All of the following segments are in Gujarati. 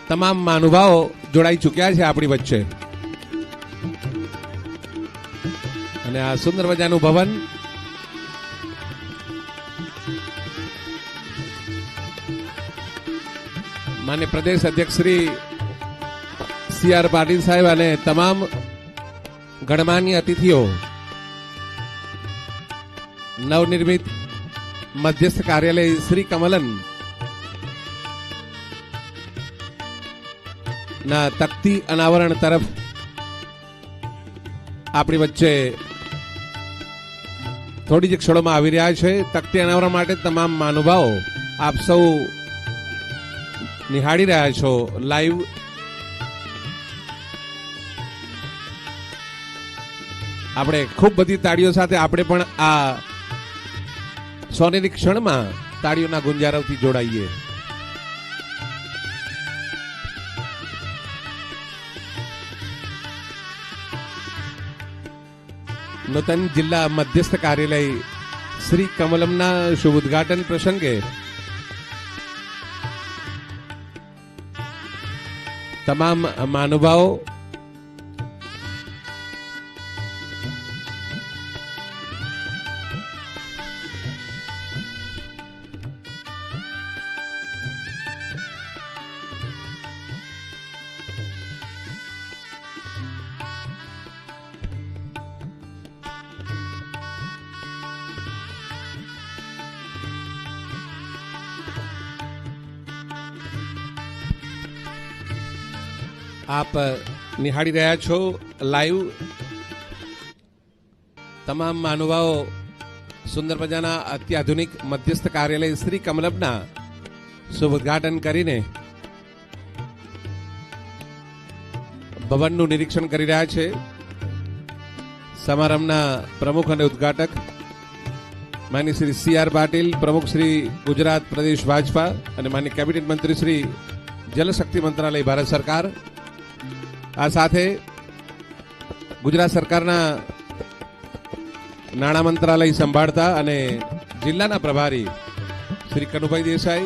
તમામ મહાનુભાવો જોડાઈ ચૂક્યા છે આપણી વચ્ચે અને આ સુંદર મજાનું ભવન માન્ય પ્રદેશ અધ્યક્ષ શ્રી CR પાટીલ સાહેબ અને તમામ ગણમાન્ય અતિથિઓ નવનિર્મિત મધ્યસ્થ કાર્યાલય શ્રી કમલન ના તકતી અનાવરણ તરફ આપણી વચ્ચે થોડી જ ક્ષણોમાં આવી રહ્યા છે. તકતી અનાવરણ માટે તમામ મહાનુભાવો આપ સૌ નિહાળી રહ્યા છો લાઈવ. આપણે ખૂબ બધી તાળીઓ સાથે આપણે પણ આ સોનેરી ક્ષણમાં તાળીઓના ગુંજારવથી જોડાઈએ. નૂતન જિલ્લા મધ્યસ્થ કાર્યાલય શ્રી કમલમના શુભ ઉદ્ઘાટન પ્રસંગે તમામ મહાનુભાવો આપ નિહાળી રહ્યા છો લાઈવ. તમામ મહાનુભાવો સુંદર મજાના અત્યાધુનિક મધ્યસ્થ કાર્યાલય શ્રી કમલમના શુભ ઉદ્ઘાટન કરીને ભવનનું નિરીક્ષણ કરી રહ્યા છે. સમારંભના પ્રમુખ અને ઉદ્ઘાટક માન્ય શ્રી CR પાટીલ, પ્રમુખ શ્રી ગુજરાત પ્રદેશ ભાજપા અને માન્ય કેબિનેટ મંત્રી શ્રી જલશક્તિ મંત્રાલય ભારત સરકાર. આ સાથે ગુજરાત સરકારના નાણાં મંત્રાલય સંભાળતા અને જિલ્લાના પ્રભારી શ્રી કનુભાઈ દેસાઈ,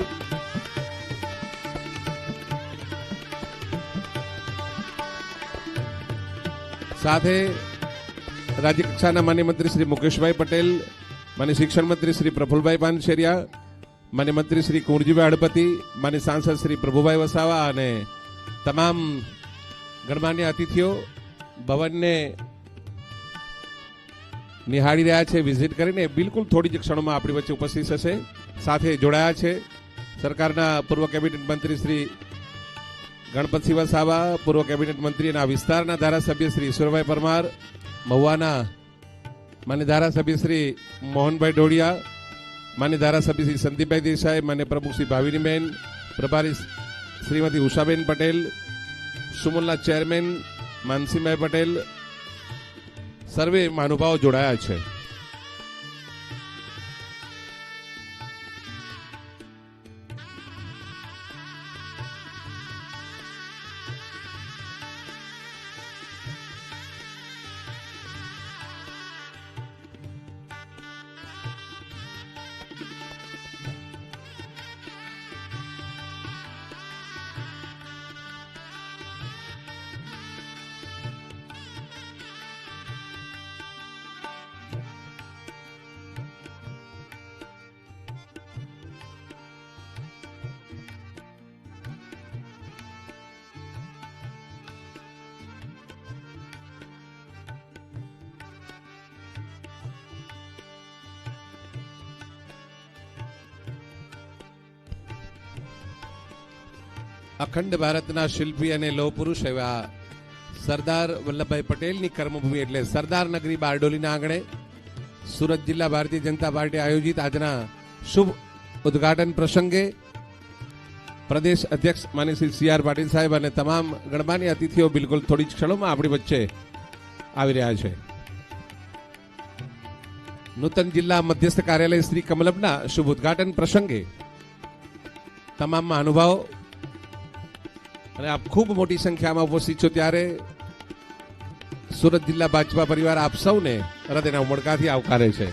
સાથે રાજ્ય કક્ષાના માન્ય મંત્રી શ્રી મુકેશભાઈ પટેલ, માન્ય શિક્ષણ મંત્રી શ્રી પ્રફુલભાઈ પાનશેરિયા, માન્ય મંત્રી શ્રી કુંવરજીભાઈ હળપતિ, માન્ય સાંસદ શ્રી પ્રભુભાઈ વસાવા અને તમામ ગણમાન્ય અતિથિઓ ભવનને નિહાળી રહ્યા છે. વિઝિટ કરીને બિલકુલ થોડી જ ક્ષણોમાં આપણી વચ્ચે ઉપસ્થિત થશે. સાથે જોડાયા છે સરકારના પૂર્વ કેબિનેટ મંત્રી શ્રી ગણપતસિંહ વસાવા, પૂર્વ કેબિનેટ મંત્રી અને આ વિસ્તારના ધારાસભ્ય શ્રી ઈશ્વરભાઈ પરમાર, મહુવાના માન્ય ધારાસભ્ય શ્રી મોહનભાઈ ડોડિયા, માન્ય ધારાસભ્ય શ્રી સંદીપભાઈ દેસાઈ, માન્ય પ્રમુખ શ્રી ભાવિનીબેન, પ્રભારી શ્રીમતી ઉષાબેન પટેલ, સુમુલના ચેરમેન માનસિંહભાઈ પટેલ, સર્વે મહાનુભાવો જોડાયા છે. અખંડ ભારતના શિલ્પી અને લોહ પુરુષ એવા સરદાર વલ્લભભાઈ પટેલની કર્મભૂમિ એટલે સરદાર નગરી બારડોલીના આંગણે સુરત જિલ્લા ભારતીય જનતા પાર્ટી આયોજિત આજના શુભ ઉદ્ઘાટન પ્રસંગે પ્રદેશ અધ્યક્ષ માન્ય શ્રી CR પાટીલ સાહેબ અને તમામ ગણમાન્ય અતિથિઓ બિલકુલ થોડી જ ક્ષણોમાં આપણી વચ્ચે આવી રહ્યા છે. નૂતન જિલ્લા મધ્યસ્થ કાર્યાલય શ્રી કમલમના શુભ ઉદ્ઘાટન પ્રસંગે તમામ મહાનુભાવો અને આપ ખૂબ મોટી સંખ્યામાં ઉપસ્થિત છો ત્યારે સુરત જિલ્લા ભાજપા પરિવાર આપ સૌને હૃદયના ઉમળકાથી આવકારે છે.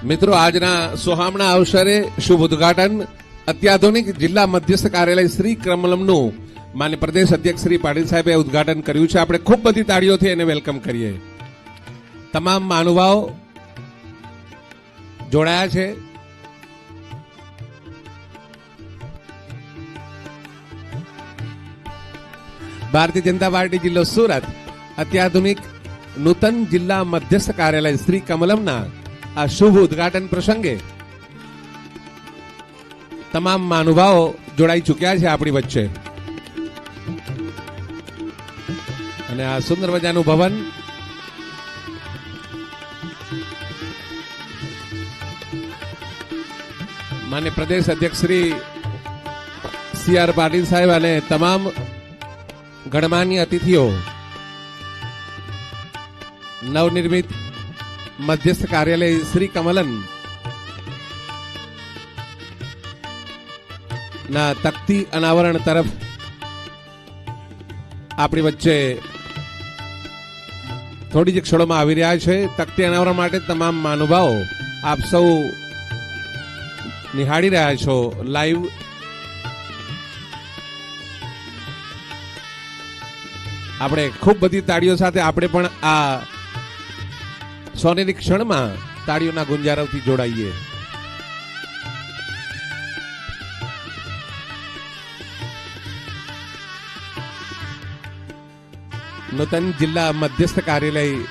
મિત્રો આજના સોહામણા અવસરે શુભ ઉદઘાટન અત્યાધુનિક જિલ્લા મધ્યસ્થ કાર્યાલય શ્રી કમલમનું માન્ય પ્રદેશ અધ્યક્ષ શ્રી પાટીલ સાહેબે ઉદઘાટન કર્યું છે. આપણે ખૂબ બધી તાળીઓથી એને વેલકમ કરીએ. તમામ મહાનુભાવો જોડાયા છે. ભારતીય જનતા પાર્ટી જિલ્લો સુરત અત્યાધુનિક નૂતન જિલ્લા મધ્યસ્થ કાર્યાલય શ્રી કમલમના આ શુભ ઉદઘાટન પ્રસંગે તમામ મહાનુભાવો જોડાઈ ચૂક્યા છે આપણી વચ્ચે અને આ સુંદર મજાનું ભવન માન્ય પ્રદેશ અધ્યક્ષ શ્રી સી આર પાટીલ સાહેબ અને તમામ ગણમાન્ય અતિથિઓ નવનિર્મિત મધ્યસ્થ કાર્યાલય શ્રી કમલન ના તકતી અનાવરણ તરફ આપણી વચ્ચે થોડી જ ક્ષણોમાં આવી રહ્યા છે. તકતી અનાવરણ માટે તમામ મહાનુભાવો આપ સૌ નિહાળી રહ્યા છો લાઈવ. આપણે ખૂબ બધી તાળીઓ સાથે આપણે પણ આ સોનેરી ક્ષણમાં તાળીઓના ગુંજારવથી જોડાઈએ. નૂતન જિલ્લા મધ્યસ્થ કાર્યાલય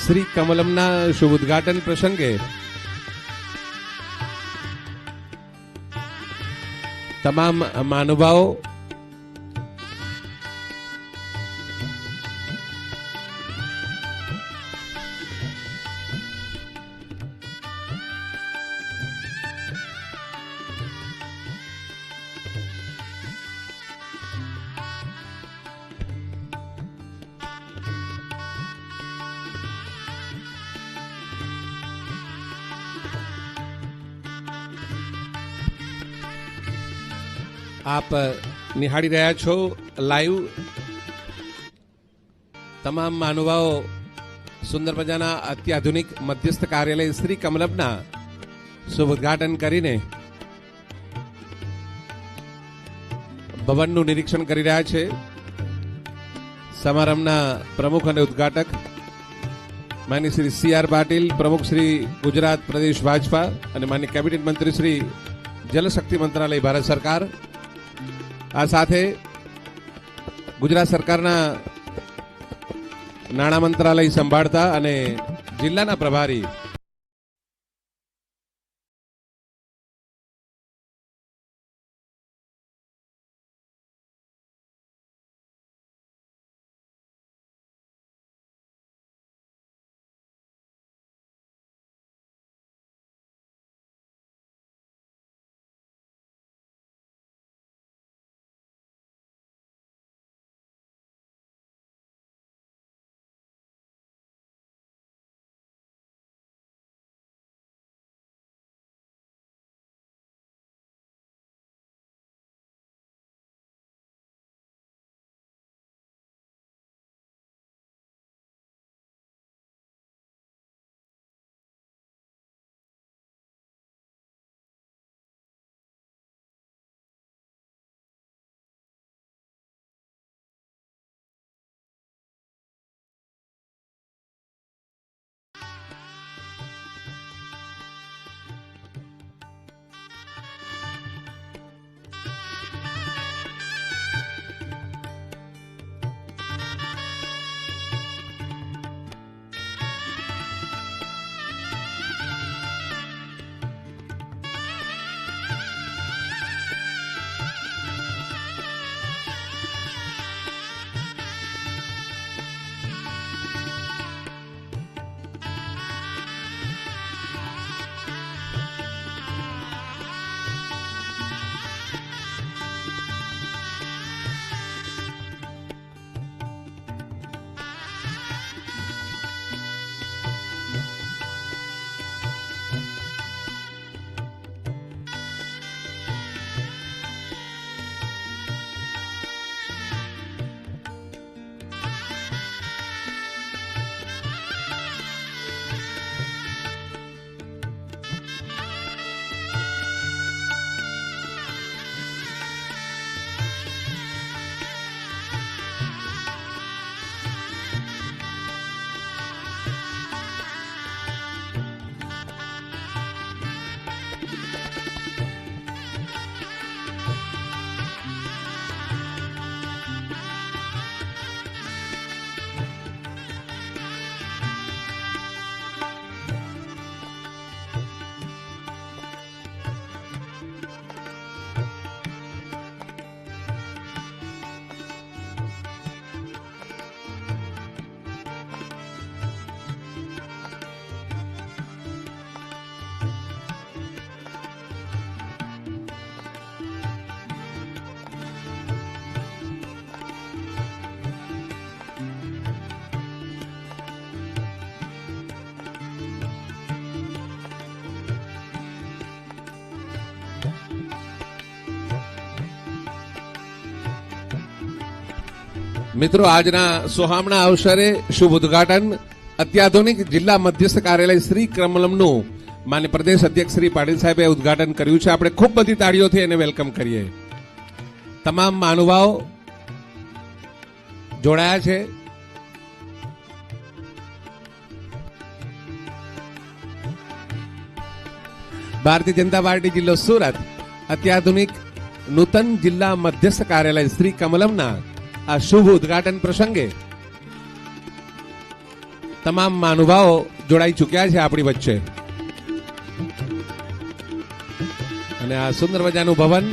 શ્રી કમલમના શુભ ઉદઘાટન પ્રસંગે તમામ મહાનુભાવો આપ નિહાળી રહ્યા છો લાઈવ. તમામ મહાનુભાવો સુંદર મજાના અત્યાધુનિક મધ્યસ્થ કાર્યાલય શ્રી કમલમના શુભ ઉદઘાટન કરીને ભવનનું નિરીક્ષણ કરી રહ્યા છે. સમારંભના પ્રમુખ અને ઉદઘાટક માન્ય શ્રી સી આર પાટીલ, પ્રમુખ શ્રી ગુજરાત પ્રદેશ ભાજપા અને માન્ય કેબિનેટ મંત્રી શ્રી જલશક્તિ મંત્રાલય ભારત સરકાર, આ સાથે ગુજરાત સરકારના નાણાં મંત્રાલય સંભાળતા અને જિલ્લાના પ્રભારી મિત્રો આજના સોહામણા અવસરે શુભ ઉદ્ઘાટન અત્યાધુનિક જિલ્લા મધ્યસ્થ કાર્યાલય શ્રી કમલમનું માન્ય પ્રદેશ અધ્યક્ષ શ્રી પાટીલ સાહેબે ઉદ્ઘાટન કર્યું છે. આપણે ખૂબ બધી તાળીઓથી એને વેલકમ કરીએ. તમામ મહાનુભાવો જોડાયા છે. ભારતીય જનતા પાર્ટી જિલ્લો સુરત અત્યાધુનિક નૂતન જિલ્લા મધ્યસ્થ કાર્યાલય શ્રી કમલમના આ શુભ ઉદ્ઘાટન પ્રસંગે તમામ મહાનુભાવો જોડાઈ ચૂક્યા છે આપણી વચ્ચે. અને આ સુંદર મજાનું ભવન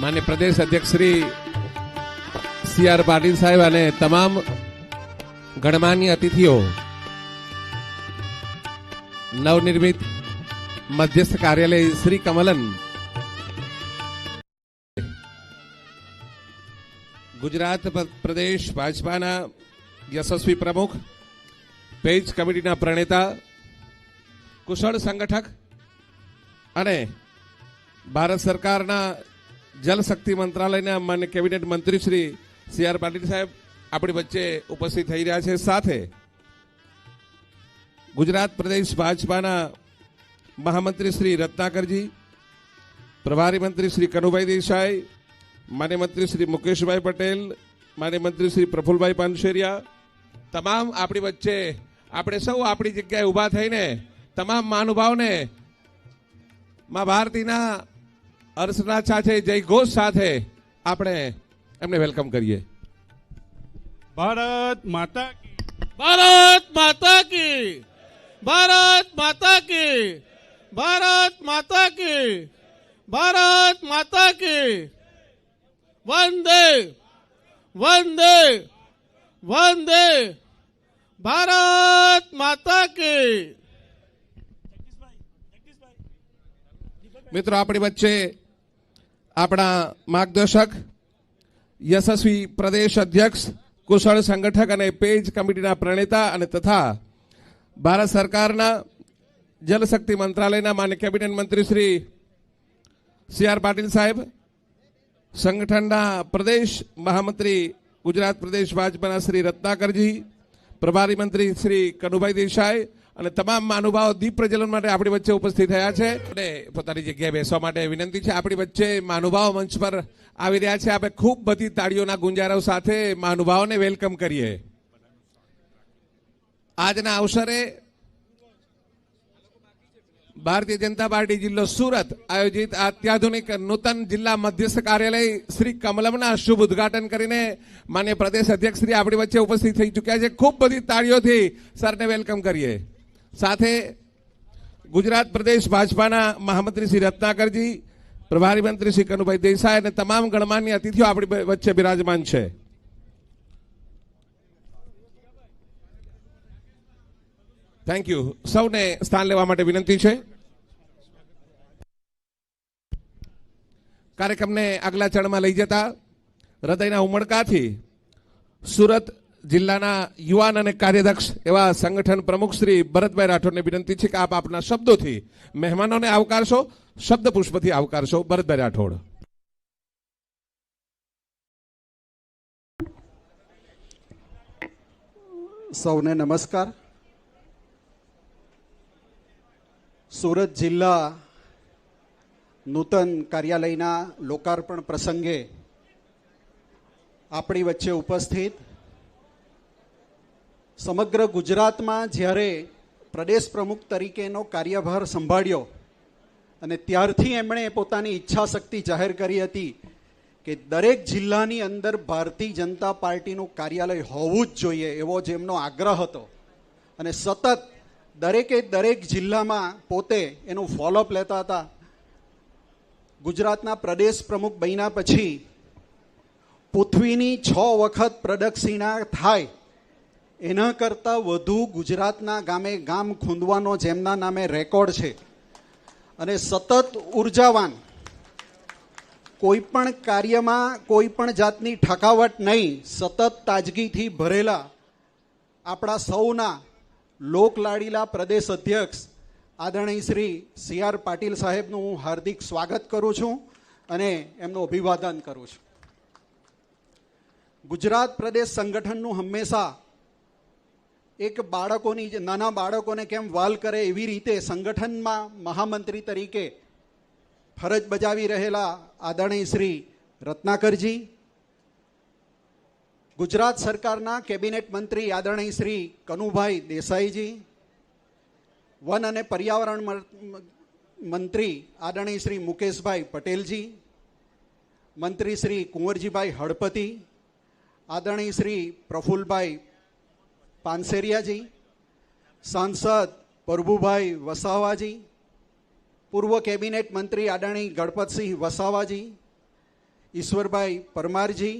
માન્ય પ્રદેશ અધ્યક્ષ શ્રી સી.આર. પાટીલ સાહેબ અને તમામ ગણમાન્ય અતિથિઓ નવનિર્મિત મધ્યસ્થ કાર્યાલય શ્રી કમલમ ગુજરાત પ્રદેશ ભાજપાના યશસ્વી પ્રમુખ, પેજ કમિટીના પ્રણેતા, કુશળ સંગઠક અને ભારત સરકારના જલશક્તિ મંત્રાલયના માન્ય કેબિનેટ મંત્રી શ્રી સી.આર. પાટીલ સાહેબ આપણી વચ્ચે ઉપસ્થિત થઈ રહ્યા છે. સાથે ગુજરાત પ્રદેશ ભાજપાના મહામંત્રી શ્રી રત્નાકરજી, પ્રભારી મંત્રી શ્રી કનુભાઈ દેસાઈ, માન્ય મંત્રી શ્રી મુકેશભાઈ પટેલ, માન્ય મંત્રી શ્રી પ્રફુલભાઈ પાનશેરિયા, તમામ આપણી વચ્ચે આપણે સૌ આપણી જગ્યાએ ઊભા થઈને તમામ મહાનુભાવને મા ભારતીના અર્ચના સાથે જય ઘોષ સાથે આપણે એમને વેલકમ કરીએ. ભારત માતા કી, ભારત માતા કી, ભારત માતા કી, ભારત માતા કી, ભારત માતા કી. વંદે વંદે વંદે ભારત માતા કી. મિત્રો આપણી વચ્ચે આપણા માર્ગદર્શક, યશસ્વી પ્રદેશ અધ્યક્ષ, કુશળ સંગઠક અને પેજ કમિટીના પ્રણેતા અને તથા ભારત સરકારના જલશક્તિ મંત્રાલયના માન્ય કેબિનેટ મંત્રી શ્રી સી.આર. પાટીલ સાહેબ, સંગઠનના પ્રદેશ મહામંત્રી ગુજરાત પ્રદેશ ભાજપાના શ્રી રત્નાકરજી, પ્રભારી મંત્રી શ્રી કનુભાઈ દેસાઈ અને તમામ મહાનુભાવો દીપ પ્રજ્વલન માટે આપણી વચ્ચે ઉપસ્થિત થયા છે. અને પોતાની જગ્યાએ બેસવા માટે વિનંતી છે. આપણી વચ્ચે મહાનુભાવો મંચ પર આવી રહ્યા છે. આપણે ખૂબ બધી તાળીઓના ગુંજારવ સાથે મહાનુભાવોને વેલકમ કરીએ. આજના અવસરે ભારતીય જનતા પાર્ટી જિલ્લો સુરત આયોજિત અત્યાધુનિક નૂતન જિલ્લા મધ્યસ્થ કાર્યાલય શ્રી કમલમના શુભ ઉદ્ઘાટન કરીને માન્ય પ્રદેશ અધ્યક્ષ શ્રી આપણી વચ્ચે ઉપસ્થિત થઈ ચૂક્યા છે. ખૂબ બધી તાળીઓથી સરને વેલકમ કરીએ. સાથે ગુજરાત પ્રદેશ ભાજપાના મહામંત્રી શ્રી રત્નાકરજી, પ્રભારી મંત્રી શ્રી કનુભાઈ દેસાઈ અને તમામ ગણમાન્ય અતિથિઓ આપણી વચ્ચે બિરાજમાન છે. Thank you. સૌને સ્થાન લેવા માટે વિનંતી છે. કાર્યક્રમને આગલા ચરણમાં લઈ જતા હૃદયના ઉમળકાથી સુરત જિલ્લાના યુવાન અને કાર્યદક્ષ એવા સંગઠન પ્રમુખ શ્રી ભરતભાઈ રાઠોડને વિનંતી છે કે આપ આપના શબ્દોથી મહેમાનોને આવકારશો, શબ્દ પુષ્પથી આવકારશો. ભરતભાઈ રાઠોડ. સૌને નમસ્કાર. સુરત જિલ્લા નૂતન કાર્યાલયના લોકાર્પણ પ્રસંગે આપણી વચ્ચે ઉપસ્થિત સમગ્ર ગુજરાતમાં જ્યારે પ્રદેશ પ્રમુખ તરીકેનો કાર્યભાર સંભાળ્યો અને ત્યારથી એમણે પોતાની ઈચ્છા શક્તિ જાહેર કરી હતી કે દરેક જિલ્લાની અંદર ભારતીય જનતા પાર્ટીનું કાર્યાલય હોવું જ જોઈએ, એવો જેમનો આગ્રહ હતો. અને સતત દરેક જિલ્લામાં પોતે એનું ફોલોઅપ લેતા હતા. ગુજરાતના પ્રદેશ પ્રમુખ બન્યા પછી પૃથ્વીની 6 વખત પ્રદક્ષિણા થાય એના કરતાં વધુ ગુજરાતના ગામે ગામ ખૂંદવાનો જેમના નામે રેકોર્ડ છે. અને સતત ઉર્જાવાન, કોઈ પણ કાર્યમાં કોઈ પણ જાતની ઠકાવટ નહીં, સતત તાજગીથી ભરેલા આપણા સૌના લોકલાડીલા પ્રદેશ અધ્યક્ષ આદરણીય શ્રી CR પાટીલ સાહેબનું હું હાર્દિક સ્વાગત કરું છું અને એમનું અભિવાદન કરું છું. ગુજરાત પ્રદેશ સંગઠનનું હંમેશા એક બાળકોની નાના બાળકોને કેમ વાલ કરે એવી રીતે સંગઠનમાં મહામંત્રી તરીકે ફરજ બજાવી રહેલા આદરણીય શ્રી રત્નાકરજી, ગુજરાત સરકારના કેબિનેટ મંત્રી આદરણીય શ્રી કનુભાઈ દેસાઈજી, વન અને પર્યાવરણ મંત્રી આદરણીય શ્રી મુકેશભાઈ પટેલજી, મંત્રી શ્રી કુંવરજીભાઈ હળપતિ, આદરણીય શ્રી પ્રફુલભાઈ પાનસેરિયાજી, સાંસદ પ્રભુભાઈ વસાવાજી, પૂર્વ કેબિનેટ મંત્રી આદરણીય ગણપતસિંહ વસાવાજી, ઈશ્વરભાઈ પરમારજી,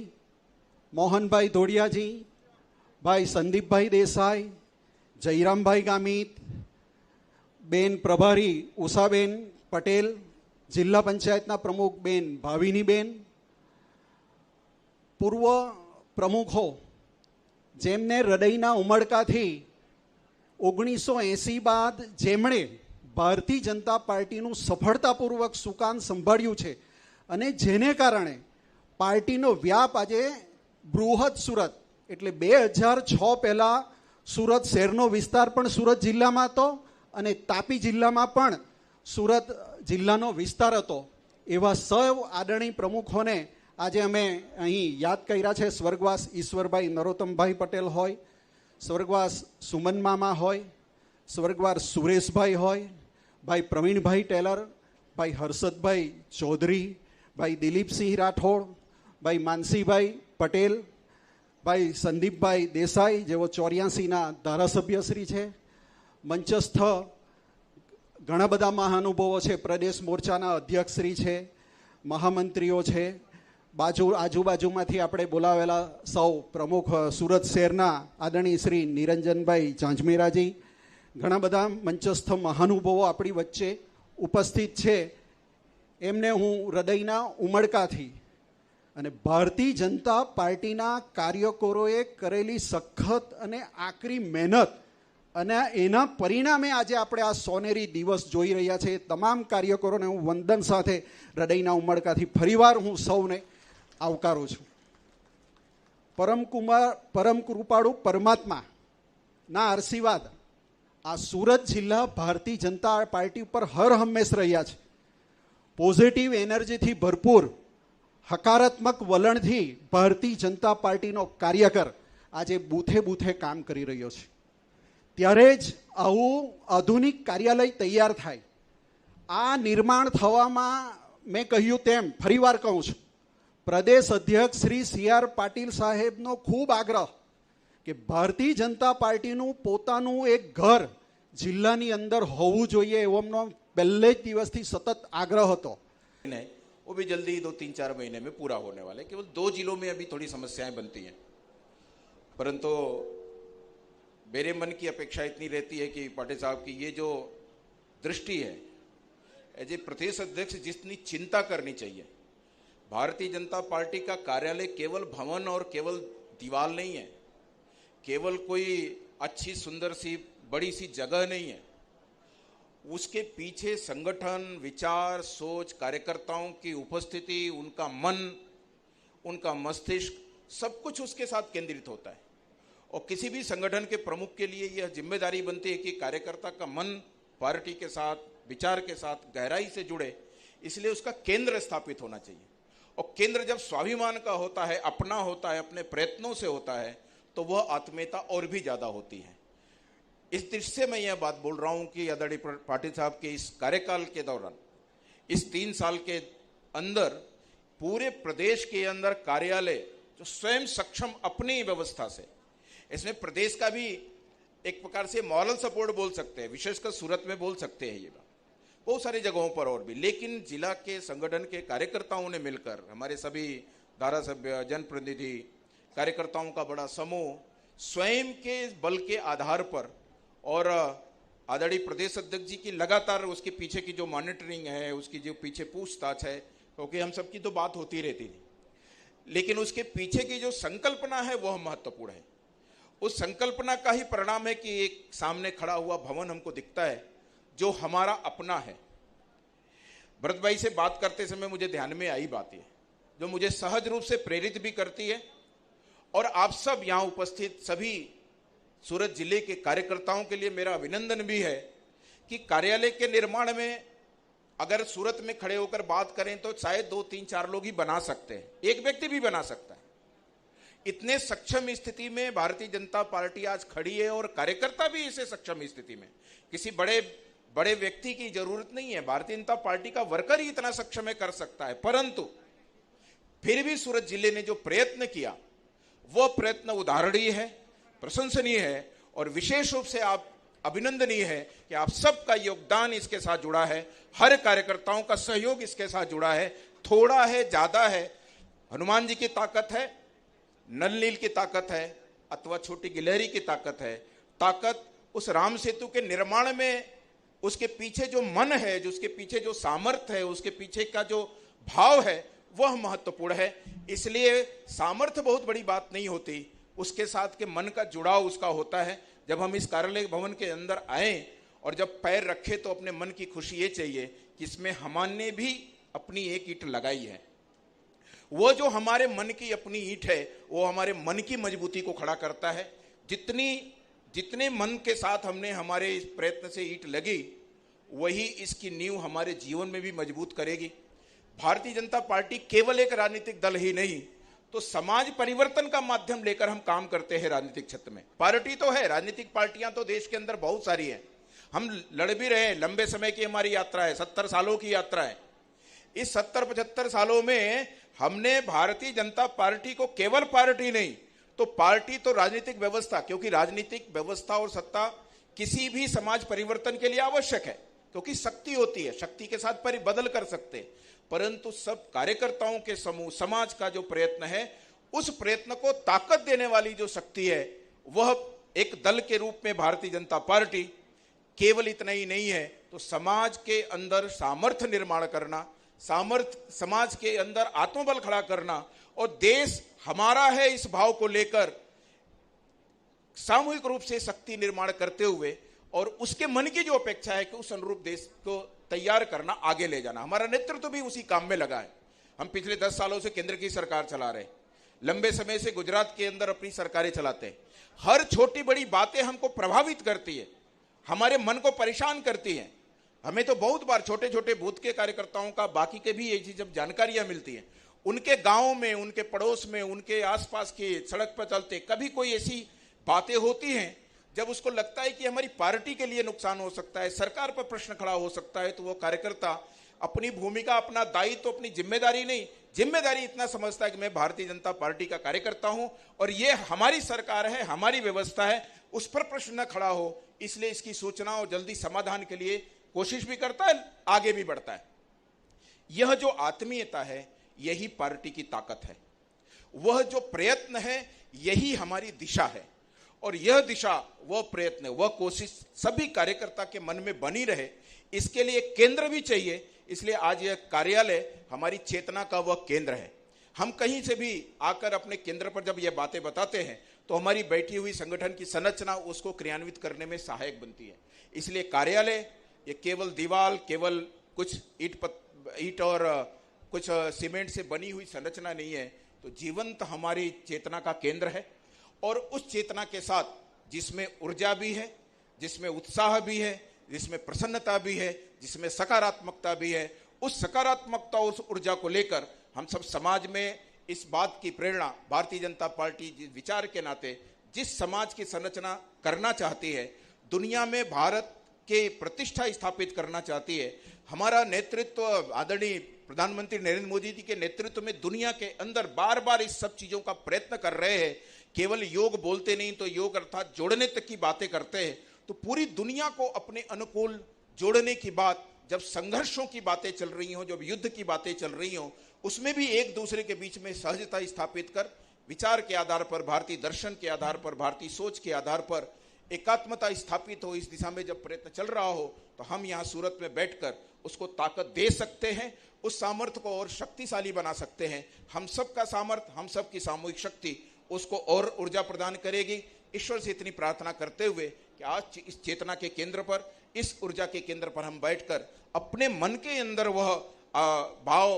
મોહનભાઈ ધોડિયાજી, ભાઈ સંદીપભાઈ દેસાઈ, જયરામભાઈ ગામિત, બેન પ્રભારી ઉષાબેન પટેલ, જિલ્લા પંચાયતના પ્રમુખ બેન ભાવિનીબેન, પૂર્વ પ્રમુખો જેમને હૃદયના ઉમળકાથી 1980 બાદ જેમણે ભારતીય જનતા પાર્ટીનું સફળતાપૂર્વક સુકાન સંભાળ્યું છે અને જેને કારણે પાર્ટીનો વ્યાપ આજે બૃહદ સુરત એટલે 2006 પહેલાં સુરત શહેરનો વિસ્તાર પણ સુરત જિલ્લામાં હતો અને તાપી જિલ્લામાં પણ સુરત જિલ્લાનો વિસ્તાર હતો. એવા સૌ આદરણીય પ્રમુખોને આજે અમે અહીં યાદ કર્યા છે. સ્વર્ગવાસ ઈશ્વરભાઈ નરોત્તમભાઈ પટેલ હોય, સ્વર્ગવાસ સુમન મામા હોય, સ્વર્ગવાસ સુરેશભાઈ હોય, ભાઈ પ્રવીણભાઈ ટેલર, ભાઈ હર્ષદભાઈ ચૌધરી, ભાઈ દિલીપસિંહ રાઠોડ, ભાઈ માનસીભાઈ પટેલ, ભાઈ સંદીપભાઈ દેસાઈ જેઓ 84ના ધારાસભ્યશ્રી છે, મંચસ્થ ઘણા બધા મહાનુભાવો છે, પ્રદેશ મોરચાના અધ્યક્ષશ્રી છે, મહામંત્રીઓ છે, આજુબાજુમાંથી આપણે બોલાવેલા સૌ પ્રમુખ સુરત શહેરના આદરણીય શ્રી નિરંજનભાઈ ઝાંઝમેરાજી, ઘણા બધા મંચસ્થ મહાનુભાવો આપણી વચ્ચે ઉપસ્થિત છે. એમને હું હૃદયના ઉમળકાથી અને ભારતીય જનતા પાર્ટીના કાર્યકરોએ કરેલી સખત અને આકરી મહેનત અને એના પરિણામે આજે આપણે આ સોનેરી દિવસ જોઈ રહ્યા છે. તમામ કાર્યકરોને હું વંદન સાથે હૃદયના ઉમળકાથી ફરીવાર હું સૌને આવકારું છું. પરમ કૃપાળુ પરમાત્માના આશીર્વાદ આ સુરત જિલ્લા ભારતીય જનતા પાર્ટી ઉપર હર હંમેશ રહ્યા છે. પોઝિટિવ એનર્જીથી ભરપૂર હકારાત્મક વલણથી ભારતીય જનતા પાર્ટીનો કાર્યકર આજે બૂથે બૂથે કામ કરી રહ્યો છે. ત્યારે જ આવું આધુનિક કાર્યાલય તૈયાર થાય. આ નિર્માણ થવામાં મેં કહ્યું તેમ ફરીવાર કહું છું, પ્રદેશ અધ્યક્ષ શ્રી CR પાટીલ સાહેબનો ખૂબ આગ્રહ કે ભારતીય જનતા પાર્ટીનું પોતાનું એક ઘર જિલ્લાની અંદર હોવું જોઈએ એવો એમનો पहले दिवस थी सतत आग्रह હતો. वो भी जल्दी 2-3-4 महीने में पूरा होने वाला है. केवल 2 जिलों में अभी थोड़ी समस्याएं बनती हैं, परंतु मेरे मन की अपेक्षा इतनी रहती है कि पाटिल साहब की ये जो दृष्टि है, एज ए प्रदेश अध्यक्ष जितनी चिंता करनी चाहिए. भारतीय जनता पार्टी का कार्यालय केवल भवन और केवल दीवार नहीं है, केवल कोई अच्छी सुंदर सी बड़ी सी जगह नहीं है. उसके पीछे संगठन, विचार, सोच, कार्यकर्ताओं की उपस्थिति, उनका मन, उनका मस्तिष्क, सब कुछ उसके साथ केंद्रित होता है. और किसी भी संगठन के प्रमुख के लिए यह जिम्मेदारी बनती है कि कार्यकर्ता का मन पार्टी के साथ, विचार के साथ गहराई से जुड़े, इसलिए उसका केंद्र स्थापित होना चाहिए. और केंद्र जब स्वाभिमान का होता है, अपना होता है, अपने प्रयत्नों से होता है, तो वह आत्मीयता और भी ज़्यादा होती है. इस दृष्टि से मैं यह बात बोल रहा हूं कि आदरणीय पाटिल साहब के इस कार्यकाल के दौरान, इस 3 साल के अंदर पूरे प्रदेश के अंदर कार्यालय जो स्वयं सक्षम अपनी व्यवस्था से, इसमें प्रदेश का भी एक प्रकार से मॉरल सपोर्ट बोल सकते हैं, विशेषकर सूरत में बोल सकते हैं, ये बात बहुत सारी जगहों पर और भी. लेकिन जिला के संगठन के कार्यकर्ताओं ने मिलकर, हमारे सभी धारासभ्य, जनप्रतिनिधि, कार्यकर्ताओं का बड़ा समूह स्वयं के बल के आधार पर और आदरणीय प्रदेश अध्यक्ष जी की लगातार उसके पीछे की जो मॉनिटरिंग है, उसकी जो पीछे पूछताछ है, क्योंकि हम सबकी तो बात होती रहती थी, लेकिन उसके पीछे की जो संकल्पना है वह महत्वपूर्ण है. उस संकल्पना का ही परिणाम है कि एक सामने खड़ा हुआ भवन हमको दिखता है, जो हमारा अपना है। भरत भाई से बात करते समय मुझे ध्यान में आई बात है जो मुझे सहज रूप से प्रेरित भी करती है, और आप सब यहां उपस्थित सभी सूरत जिले के कार्यकर्ताओं के लिए मेरा अभिनंदन भी है कि कार्यालय के निर्माण में अगर सूरत में खड़े होकर बात करें तो शायद 2, 3, 4 लोग ही बना सकते हैं, एक व्यक्ति भी बना सकता है। इतने सक्षम स्थिति में भारतीय जनता पार्टी आज खड़ी है, और कार्यकर्ता भी इसे सक्षम स्थिति में, किसी बड़े व्यक्ति की जरूरत नहीं है। भारतीय जनता पार्टी का वर्कर ही इतना सक्षम है, कर सकता है। परंतु फिर भी सूरत जिले ने जो प्रयत्न किया वो प्रयत्न उदाहरणीय है, प्रशंसनीय है, और विशेष रूप से आप अभिनंदनीय है कि आप सबका योगदान इसके साथ जुड़ा है, हर कार्यकर्ताओं का सहयोग इसके साथ जुड़ा है। थोड़ा है, ज्यादा है, हनुमान जी की ताकत है, नल नील की ताकत है, अथवा छोटी गिलहरी की ताकत है। ताकत उस राम सेतु के निर्माण में, उसके पीछे जो मन है, जो उसके पीछे जो सामर्थ्य है, उसके पीछे का जो भाव है, वह महत्वपूर्ण है। इसलिए सामर्थ्य बहुत बड़ी बात नहीं होती, उसके साथ के मन का जुड़ाव उसका होता है। जब हम इस कार्यालय भवन के अंदर आए और जब पैर रखे तो अपने मन की खुशी ये चाहिए कि इसमें हमने भी अपनी एक ईंट लगाई है। वो जो हमारे मन की अपनी ईंट है वो हमारे मन की मजबूती को खड़ा करता है। जितने मन के साथ हमने हमारे इस प्रयत्न से ईंट लगी, वही इसकी नींव हमारे जीवन में भी मजबूत करेगी। भारतीय जनता पार्टी केवल एक राजनीतिक दल ही नहीं, तो समाज परिवर्तन का माध्यम लेकर हम काम करते हैं राजनीतिक क्षेत्र में। पार्टी तो है, राजनीतिक पार्टियां तो देश के अंदर बहुत सारी हैं, हम लड़ भी रहे हैं, लंबे समय की हमारी यात्रा है, 70 सालों की यात्रा है। इस 70-75 सालों में हमने भारतीय जनता पार्टी को केवल पार्टी नहीं, तो पार्टी तो राजनीतिक व्यवस्था, क्योंकि राजनीतिक व्यवस्था और सत्ता किसी भी समाज परिवर्तन के लिए आवश्यक है, क्योंकि शक्ति होती है, शक्ति के साथ बदल कर सकते हैं। परंतु सब कार्यकर्ताओं के समूह, समाज का जो प्रयत्न है, उस प्रयत्न को ताकत देने वाली जो शक्ति है, वह एक दल के रूप में भारतीय जनता पार्टी केवल इतना ही नहीं है, तो समाज के अंदर सामर्थ्य निर्माण करना, समाज के अंदर आत्मबल खड़ा करना, और देश हमारा है इस भाव को लेकर सामूहिक रूप से शक्ति निर्माण करते हुए, और उसके मन की जो अपेक्षा है कि उस अनुरूप देश को तैयार करना, आगे ले जाना। हमारा नेतृत्व भी उसी काम में लगा है। हम पिछले 10 सालों से केंद्र की सरकार चला रहे, लंबे समय से गुजरात के अंदर अपनी सरकारें चलाते हैं। हर छोटी बड़ी बातें हमको प्रभावित करती है, हमारे मन को परेशान करती हैं। हमें तो बहुत बार छोटे छोटे बूथ के कार्यकर्ताओं का, बाकी के भी ऐसी जब जानकारियां मिलती हैं, उनके गांव में, उनके पड़ोस में, उनके आसपास के सड़क पर चलते कभी कोई ऐसी बातें होती हैं जब उसको लगता है कि हमारी पार्टी के लिए नुकसान हो सकता है, सरकार पर प्रश्न खड़ा हो सकता है, तो वो कार्यकर्ता अपनी भूमिका, अपना दायित्व, अपनी जिम्मेदारी नहीं, जिम्मेदारी इतना समझता है कि मैं भारतीय जनता पार्टी का कार्यकर्ता हूं और ये हमारी सरकार है, हमारी व्यवस्था है, उस पर प्रश्न न खड़ा हो, इसलिए इसकी सूचना और जल्दी समाधान के लिए कोशिश भी करता है, आगे भी बढ़ता है। यह जो आत्मीयता है, यही पार्टी की ताकत है। वह जो प्रयत्न है, यही हमारी दिशा है, और यह दिशा, वह प्रयत्न, वह कोशिश सभी कार्यकर्ता के मन में बनी रहे, इसके लिए केंद्र भी चाहिए। इसलिए आज यह कार्यालय हमारी चेतना का वह केंद्र है। हम कहीं से भी आकर अपने केंद्र पर जब यह बातें बताते हैं तो हमारी बैठी हुई संगठन की संरचना उसको क्रियान्वित करने में सहायक बनती है। इसलिए कार्यालय ये केवल दीवार, केवल कुछ ईंट और कुछ सीमेंट से बनी हुई संरचना नहीं है, तो जीवंत हमारी चेतना का केंद्र है। और उस चेतना के साथ जिसमें ऊर्जा भी है, जिसमें उत्साह भी है, जिसमें प्रसन्नता भी है, जिसमें सकारात्मकता भी है, उस सकारात्मकता और उस ऊर्जा को लेकर हम सब समाज में इस बात की प्रेरणा, भारतीय जनता पार्टी जिस विचार के नाते जिस समाज की संरचना करना चाहती है, दुनिया में भारत के प्रतिष्ठा स्थापित करना चाहती है, हमारा नेतृत्व आदरणीय प्रधानमंत्री नरेंद्र मोदी जी के नेतृत्व में दुनिया के अंदर बार बार इस सब चीजों का प्रयत्न कर रहे हैं। केवल योग बोलते नहीं, तो योग अर्थात जोड़ने तक की बातें करते हैं। तो पूरी दुनिया को अपने अनुकूल जोड़ने की बात, जब संघर्षों की बातें चल रही हों, जब युद्ध की बातें चल रही हों, उसमें भी एक दूसरे के बीच में सहजता स्थापित कर, विचार के आधार पर, भारतीय दर्शन के आधार पर, भारतीय सोच के आधार पर एकात्मता स्थापित हो, इस दिशा में जब प्रयत्न चल रहा हो, तो हम यहाँ सूरत में बैठकर उसको ताकत दे सकते हैं, उस सामर्थ्य को और शक्तिशाली बना सकते हैं। हम सबका सामर्थ्य, हम सबकी सामूहिक शक्ति उसको और ऊर्जा प्रदान करेगी। ईश्वर से इतनी प्रार्थना करते हुए कि आज इस चेतना के केंद्र पर इस ऊर्जा के केंद्र पर हम बैठकर अपने मन के अंदर वह भाव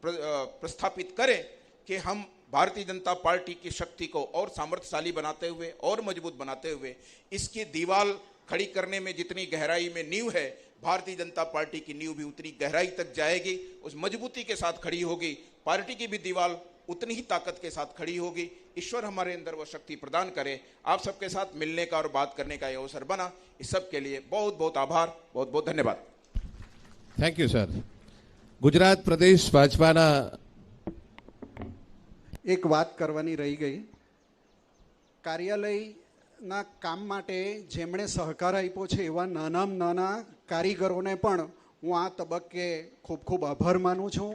प्रस्थापित करें कि हम भारतीय जनता पार्टी की शक्ति को और सामर्थ्यशाली बनाते हुए और मजबूत बनाते हुए इसकी दीवार खड़ी करने में जितनी गहराई में नींव है, भारतीय जनता पार्टी की नींव भी उतनी गहराई तक जाएगी, उस मजबूती के साथ खड़ी होगी। पार्टी की भी दीवार उतनी ही ताकत के साथ खड़ी होगी। ईश्वर हमारे अंदर वो शक्ति प्रदान करे। आप सबके साथ मिलने का और बात करने का ये अवसर बना, इस सब के लिए बहुत बहुत आभार, बहुत बहुत धन्यवाद। Thank you sir. ગુજરાત પ્રદેશ ભાજપાના એક વાત કરવાની રહી ગઈ. કાર્યાલયના કામ માટે જેમણે સહકાર આપ્યો છે એવા નાનામાં નાના કારીગરોને પણ હું આ તબક્કે ખૂબ ખૂબ આભાર માનું છું.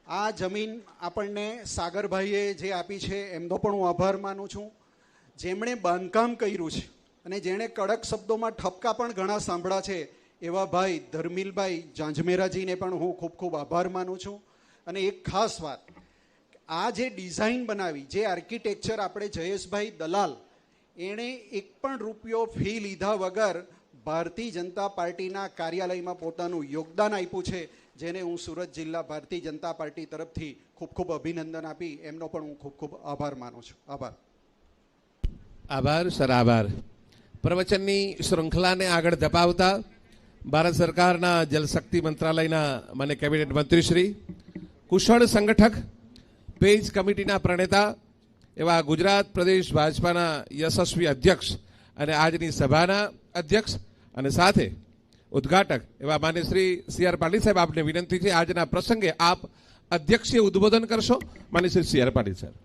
આ જમીન આપણને સાગરભાઈએ જે આપી છે એમનો પણ હું આભાર માનું છું. જેમણે બાંધકામ કર્યું છે અને જેણે કડક શબ્દોમાં ઠપકા પણ ઘણા સાંભળ્યા છે એવા ભાઈ ધર્મિલભાઈ જાંજમેરાજીને પણ હું ખૂબ ખૂબ આભાર માનું છું. અને એક ખાસ વાત, આ જે ડિઝાઇન બનાવી, જે આર્કિટેક્ચર આપણે જયેશભાઈ દલાલ, એણે એક પણ રૂપિયો ફી લીધા વગર ભારતીય જનતા પાર્ટીના કાર્યાલયમાં પોતાનું યોગદાન આપ્યું છે, જેને હું સુરત જિલ્લા ભારતીય જનતા પાર્ટી તરફથી ખૂબ ખૂબ અભિનંદન આપી એમનો પણ હું ખૂબ ખૂબ આભાર માનું છું. આભાર. આભાર સર, આભાર. પ્રવચનની શૃંખલાને આગળ ધપાવતા ભારત સરકારના જલશક્તિ મંત્રાલયના માન્ય કેબિનેટ મંત્રીશ્રી, કુશળ સંગઠક, પેજ કમિટીના પ્રણેતા એવા ગુજરાત પ્રદેશ ભાજપાના યશસ્વી અધ્યક્ષ અને આજની સભાના અધ્યક્ષ અને સાથે ઉદ્ઘાટક એવા માન્ય શ્રી સી આર પાટીલ સાહેબ, આપને વિનંતી છે આજના પ્રસંગે આપ અધ્યક્ષીય ઉદ્બોધન કરશો. માન્ય શ્રી સી આર પાટીલ સાહેબ.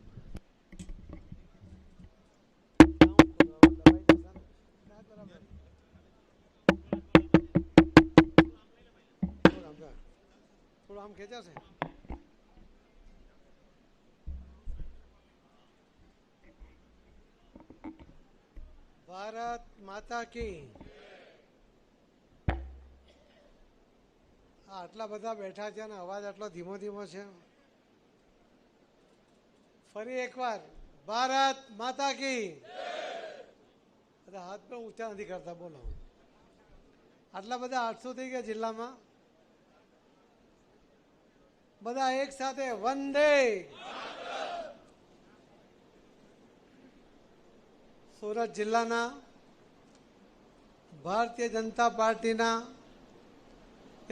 આમ ખેંચાશે. ભારત માતા કી. આટલા બધા બેઠા છે અને અવાજ આટલો ધીમો ધીમો છે. ફરી એકવાર ભારત માતા કી. હાથ પણ ઊંચા નથી કરતા, બોલો. આટલા બધા 800 થઈ ગયા જિલ્લામાં. બધા એક સાથે વંદે. સુરત જિલ્લાના ભારતીય જનતા પાર્ટીના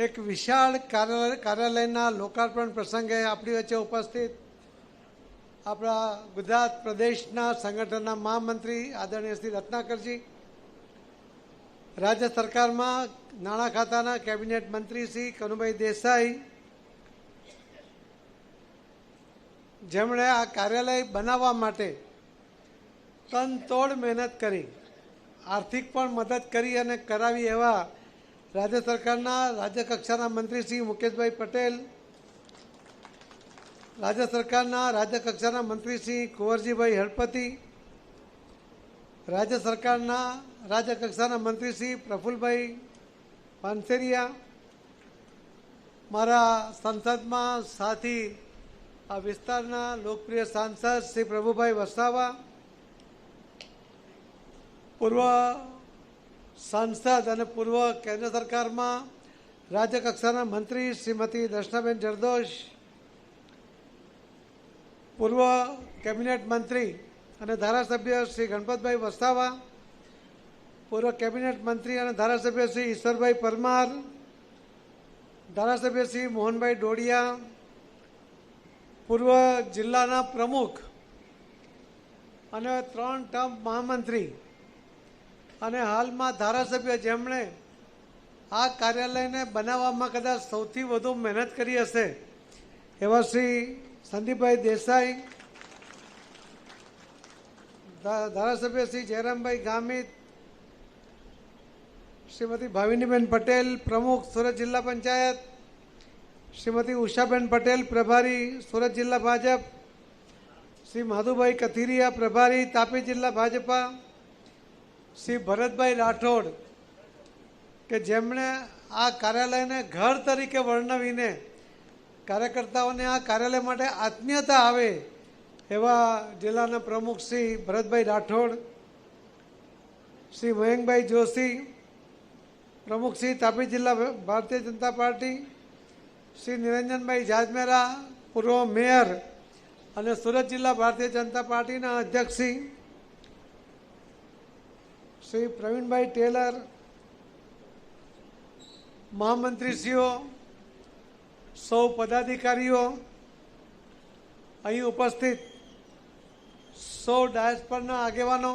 એક વિશાળ કાર્યાલયના લોકાર્પણ પ્રસંગે આપણી વચ્ચે ઉપસ્થિત આપણા ગુજરાત પ્રદેશના સંગઠનના મહામંત્રી આદરણીય શ્રી રત્નાકરજી, રાજ્ય સરકારમાં નાણાં ખાતાના કેબિનેટ મંત્રી શ્રી કનુભાઈ દેસાઈ, જેમણે આ કાર્યાલય બનાવવા માટે તનતોડ મહેનત કરી, આર્થિક પણ મદદ કરી અને કરાવી એવા રાજ્ય સરકારના રાજ્ય કક્ષાના મંત્રી શ્રી મુકેશભાઈ પટેલ, રાજ્ય સરકારના રાજ્ય કક્ષાના મંત્રી શ્રી કુંવરજીભાઈ હળપતિ, રાજ્ય સરકારના રાજ્ય કક્ષાના મંત્રી શ્રી પ્રફુલભાઈ પાનસેરિયા, મારા સંસદમાં સાથી આ વિસ્તારના લોકપ્રિય સાંસદ શ્રી પ્રભુભાઈ વસાવા, પૂર્વ સાંસદ અને પૂર્વ કેન્દ્ર સરકારમાં રાજ્ય કક્ષાના મંત્રી શ્રીમતી દર્શનાબેન જરદોશ, પૂર્વ કેબિનેટ મંત્રી અને ધારાસભ્ય શ્રી ગણપતભાઈ વસાવા, પૂર્વ કેબિનેટ મંત્રી અને ધારાસભ્ય શ્રી ઈશ્વરભાઈ પરમાર, ધારાસભ્ય શ્રી મોહનભાઈ ડોડિયા, પૂર્વ જિલ્લાના પ્રમુખ અને 3 ટર્મ મહામંત્રી અને હાલમાં ધારાસભ્ય, જેમણે આ કાર્યાલયને બનાવવામાં કદાચ સૌથી વધુ મહેનત કરી હશે એવા શ્રી સંદીપભાઈ દેસાઈ, ધારાસભ્ય શ્રી જયરામભાઈ ગામિત, શ્રીમતી ભાવિનીબેન પટેલ પ્રમુખ સુરત જિલ્લા પંચાયત, શ્રીમતી ઉષાબેન પટેલ પ્રભારી સુરત જિલ્લા ભાજપ, શ્રી માધુભાઈ કથિરિયા પ્રભારી તાપી જિલ્લા ભાજપા, શ્રી ભરતભાઈ રાઠોડ કે જેમણે આ કાર્યાલયને ઘર તરીકે વર્ણવીને કાર્યકર્તાઓને આ કાર્યાલય માટે આત્મીયતા આવે એવા જિલ્લાના પ્રમુખ શ્રી ભરતભાઈ રાઠોડ, શ્રી મયંકભાઈ જોશી, પ્રમુખ શ્રી તાપી જિલ્લા ભારતીય જનતા પાર્ટી, શ્રી નિરંજનભાઈ જાજમેરા પૂર્વ મેયર અને સુરત જિલ્લા ભારતીય જનતા પાર્ટીના અધ્યક્ષ શ્રી પ્રવીણભાઈ ટેલર, મહામંત્રીશ્રીઓ, સૌ પદાધિકારીઓ, અહીં ઉપસ્થિત સૌ ડાયસ પરના આગેવાનો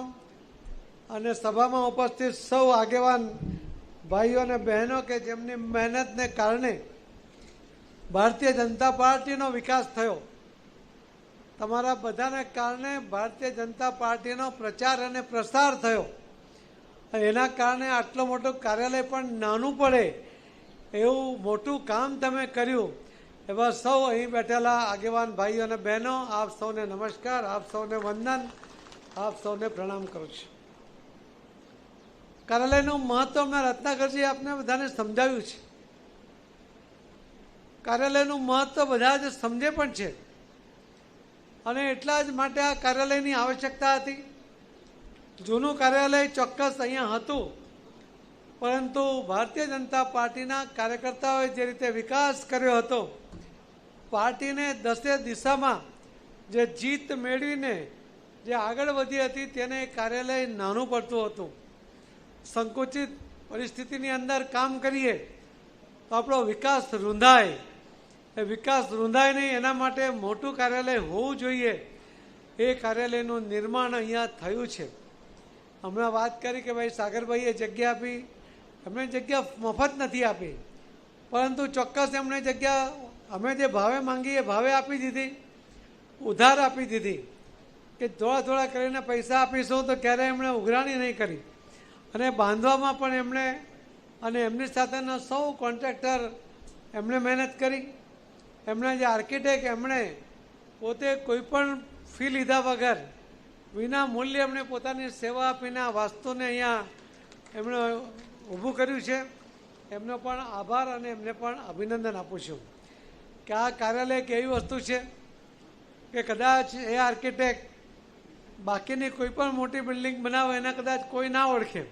અને સભામાં ઉપસ્થિત સૌ આગેવાન ભાઈઓ અને બહેનો કે જેમની મહેનતને કારણે ભારતીય જનતા પાર્ટીનો વિકાસ થયો, તમારા બધાને કારણે ભારતીય જનતા પાર્ટીનો પ્રચાર અને પ્રસાર થયો, એના કારણે આટલું મોટું કાર્યાલય પણ નાનું પડે એવું મોટું કામ તમે કર્યું, એવા સૌ અહીં બેઠેલા આગેવાન ભાઈઓ અને બહેનો, આપ સૌને નમસ્કાર, આપ સૌને વંદન, આપ સૌને પ્રણામ કરું છું. કાર્યાલયનું મહત્વ હમણાં રત્નાકરજી આપને બધાને સમજાવ્યું છે. કાર્યાલયનું મહત્વ બધા જ સમજે પણ છે અને એટલા જ માટે આ કાર્યાલયની આવશ્યકતા હતી. જૂનું કાર્યાલય ચોક્કસ અહીંયા હતું, પરંતુ ભારતીય જનતા પાર્ટીના કાર્યકર્તાઓએ જે રીતે વિકાસ કર્યો હતો, પાર્ટીને દસે દિશામાં જે જીત મેળવીને જે આગળ વધી હતી, તેને કાર્યાલય નાનું પડતું હતું. સંકુચિત પરિસ્થિતિની અંદર કામ કરીએ તો આપણો વિકાસ રૂંધાય, એ વિકાસ રૂંધાય નહીં એના માટે મોટું કાર્યાલય હોવું જોઈએ. એ કાર્યાલયનું નિર્માણ અહીંયા થયું છે. હમણાં વાત કરી કે ભાઈ સાગરભાઈએ જગ્યા આપી, એમણે જગ્યા મફત નથી આપી, પરંતુ ચોક્કસ એમણે જગ્યા અમે જે ભાવે માંગીએ ભાવે આપી દીધી, ઉધાર આપી દીધી કે થોડા થોડા કરીને પૈસા આપીશું, તો ક્યારેય એમણે ઉઘરાણી નહીં કરી. અને બાંધવામાં પણ એમણે અને એમની સાથેના સૌ કોન્ટ્રાક્ટર એમણે મહેનત કરી. એમના જે આર્કિટેક્ટ એમણે પોતે કોઈ પણ ફી લીધા વગર વિના મૂલ્યે એમણે પોતાની સેવા આપીને આ વાસ્તુને અહીંયા એમણે ઊભું કર્યું છે. એમનો પણ આભાર અને એમને પણ અભિનંદન આપું છું કે આ કાર્યાલય એક એવી વસ્તુ છે કે કદાચ એ આર્કિટેક્ટ બાકીની કોઈ પણ મોટી બિલ્ડિંગ બનાવે એને કદાચ કોઈ ના ઓળખે,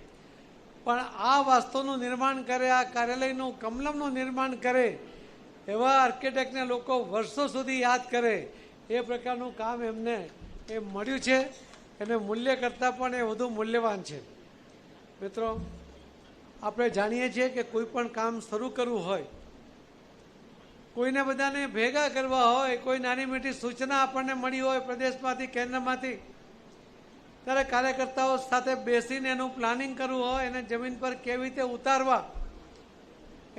પણ આ વાસ્તુનું નિર્માણ કરે, આ કાર્યાલયનું કમલમનું નિર્માણ કરે, એવા આર્કિટેક્ટને લોકો વર્ષો સુધી યાદ કરે, એ પ્રકારનું કામ એમને એ મળ્યું છે. એને મૂલ્ય કરતાં પણ એ વધુ મૂલ્યવાન છે. મિત્રો, આપણે જાણીએ છીએ કે કોઈ પણ કામ શરૂ કરવું હોય, કોઈને બધાને ભેગા કરવા હોય, કોઈ નાની મોટી સૂચના આપણને મળી હોય પ્રદેશમાંથી, કેન્દ્રમાંથી, ત્યારે કાર્યકર્તાઓ સાથે બેસીને એનું પ્લાનિંગ કરવું હોય, એને જમીન પર કેવી રીતે ઉતારવા,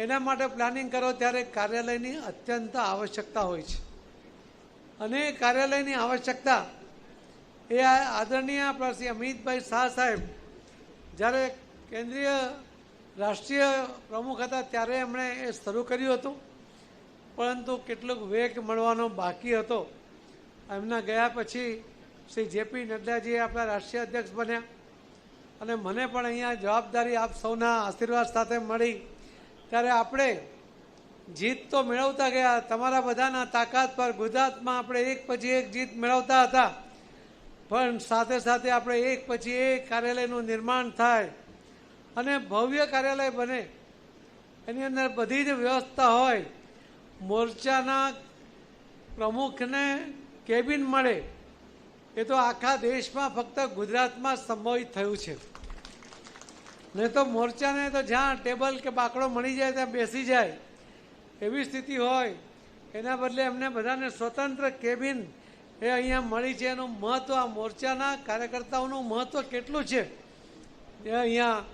એના માટે પ્લાનિંગ કરો ત્યારે કાર્યાલયની અત્યંત આવશ્યકતા હોય છે. અને કાર્યાલયની આવશ્યકતા એ આદરણીય આપણા શ્રી અમિતભાઈ શાહ સાહેબ જ્યારે કેન્દ્રીય રાષ્ટ્રીય પ્રમુખ હતા ત્યારે એમણે એ શરૂ કર્યું હતું, પરંતુ કેટલોક વેગ મળવાનો બાકી હતો. એમના ગયા પછી શ્રી જેપી નડ્ડાજી આપણા રાષ્ટ્રીય અધ્યક્ષ બન્યા અને મને પણ અહીંયા જવાબદારી આપ સૌના આશીર્વાદ સાથે મળી, ત્યારે આપણે જીત તો મેળવતા ગયા. તમારા બધાના તાકાત પર ગુજરાતમાં આપણે એક પછી એક જીત મેળવતા હતા, પણ સાથે સાથે આપણે એક પછી એક કાર્યાલયનું નિર્માણ થાય અને ભવ્ય કાર્યાલય બને, એની અંદર બધી જ વ્યવસ્થા હોય, મોરચાના પ્રમુખને કેબિન મળે, એ તો આખા દેશમાં ફક્ત ગુજરાતમાં સંભવિત થયું છે. નહીં તો મોરચાને તો જ્યાં ટેબલ કે બાકડો મળી જાય ત્યાં બેસી જાય એવી સ્થિતિ હોય, એના બદલે એમને બધાને સ્વતંત્ર કેબિન એ અહીંયા મળી છે. એનું મહત્ત્વ આ મોરચાના કાર્યકર્તાઓનું મહત્ત્વ કેટલું છે એ અહીંયા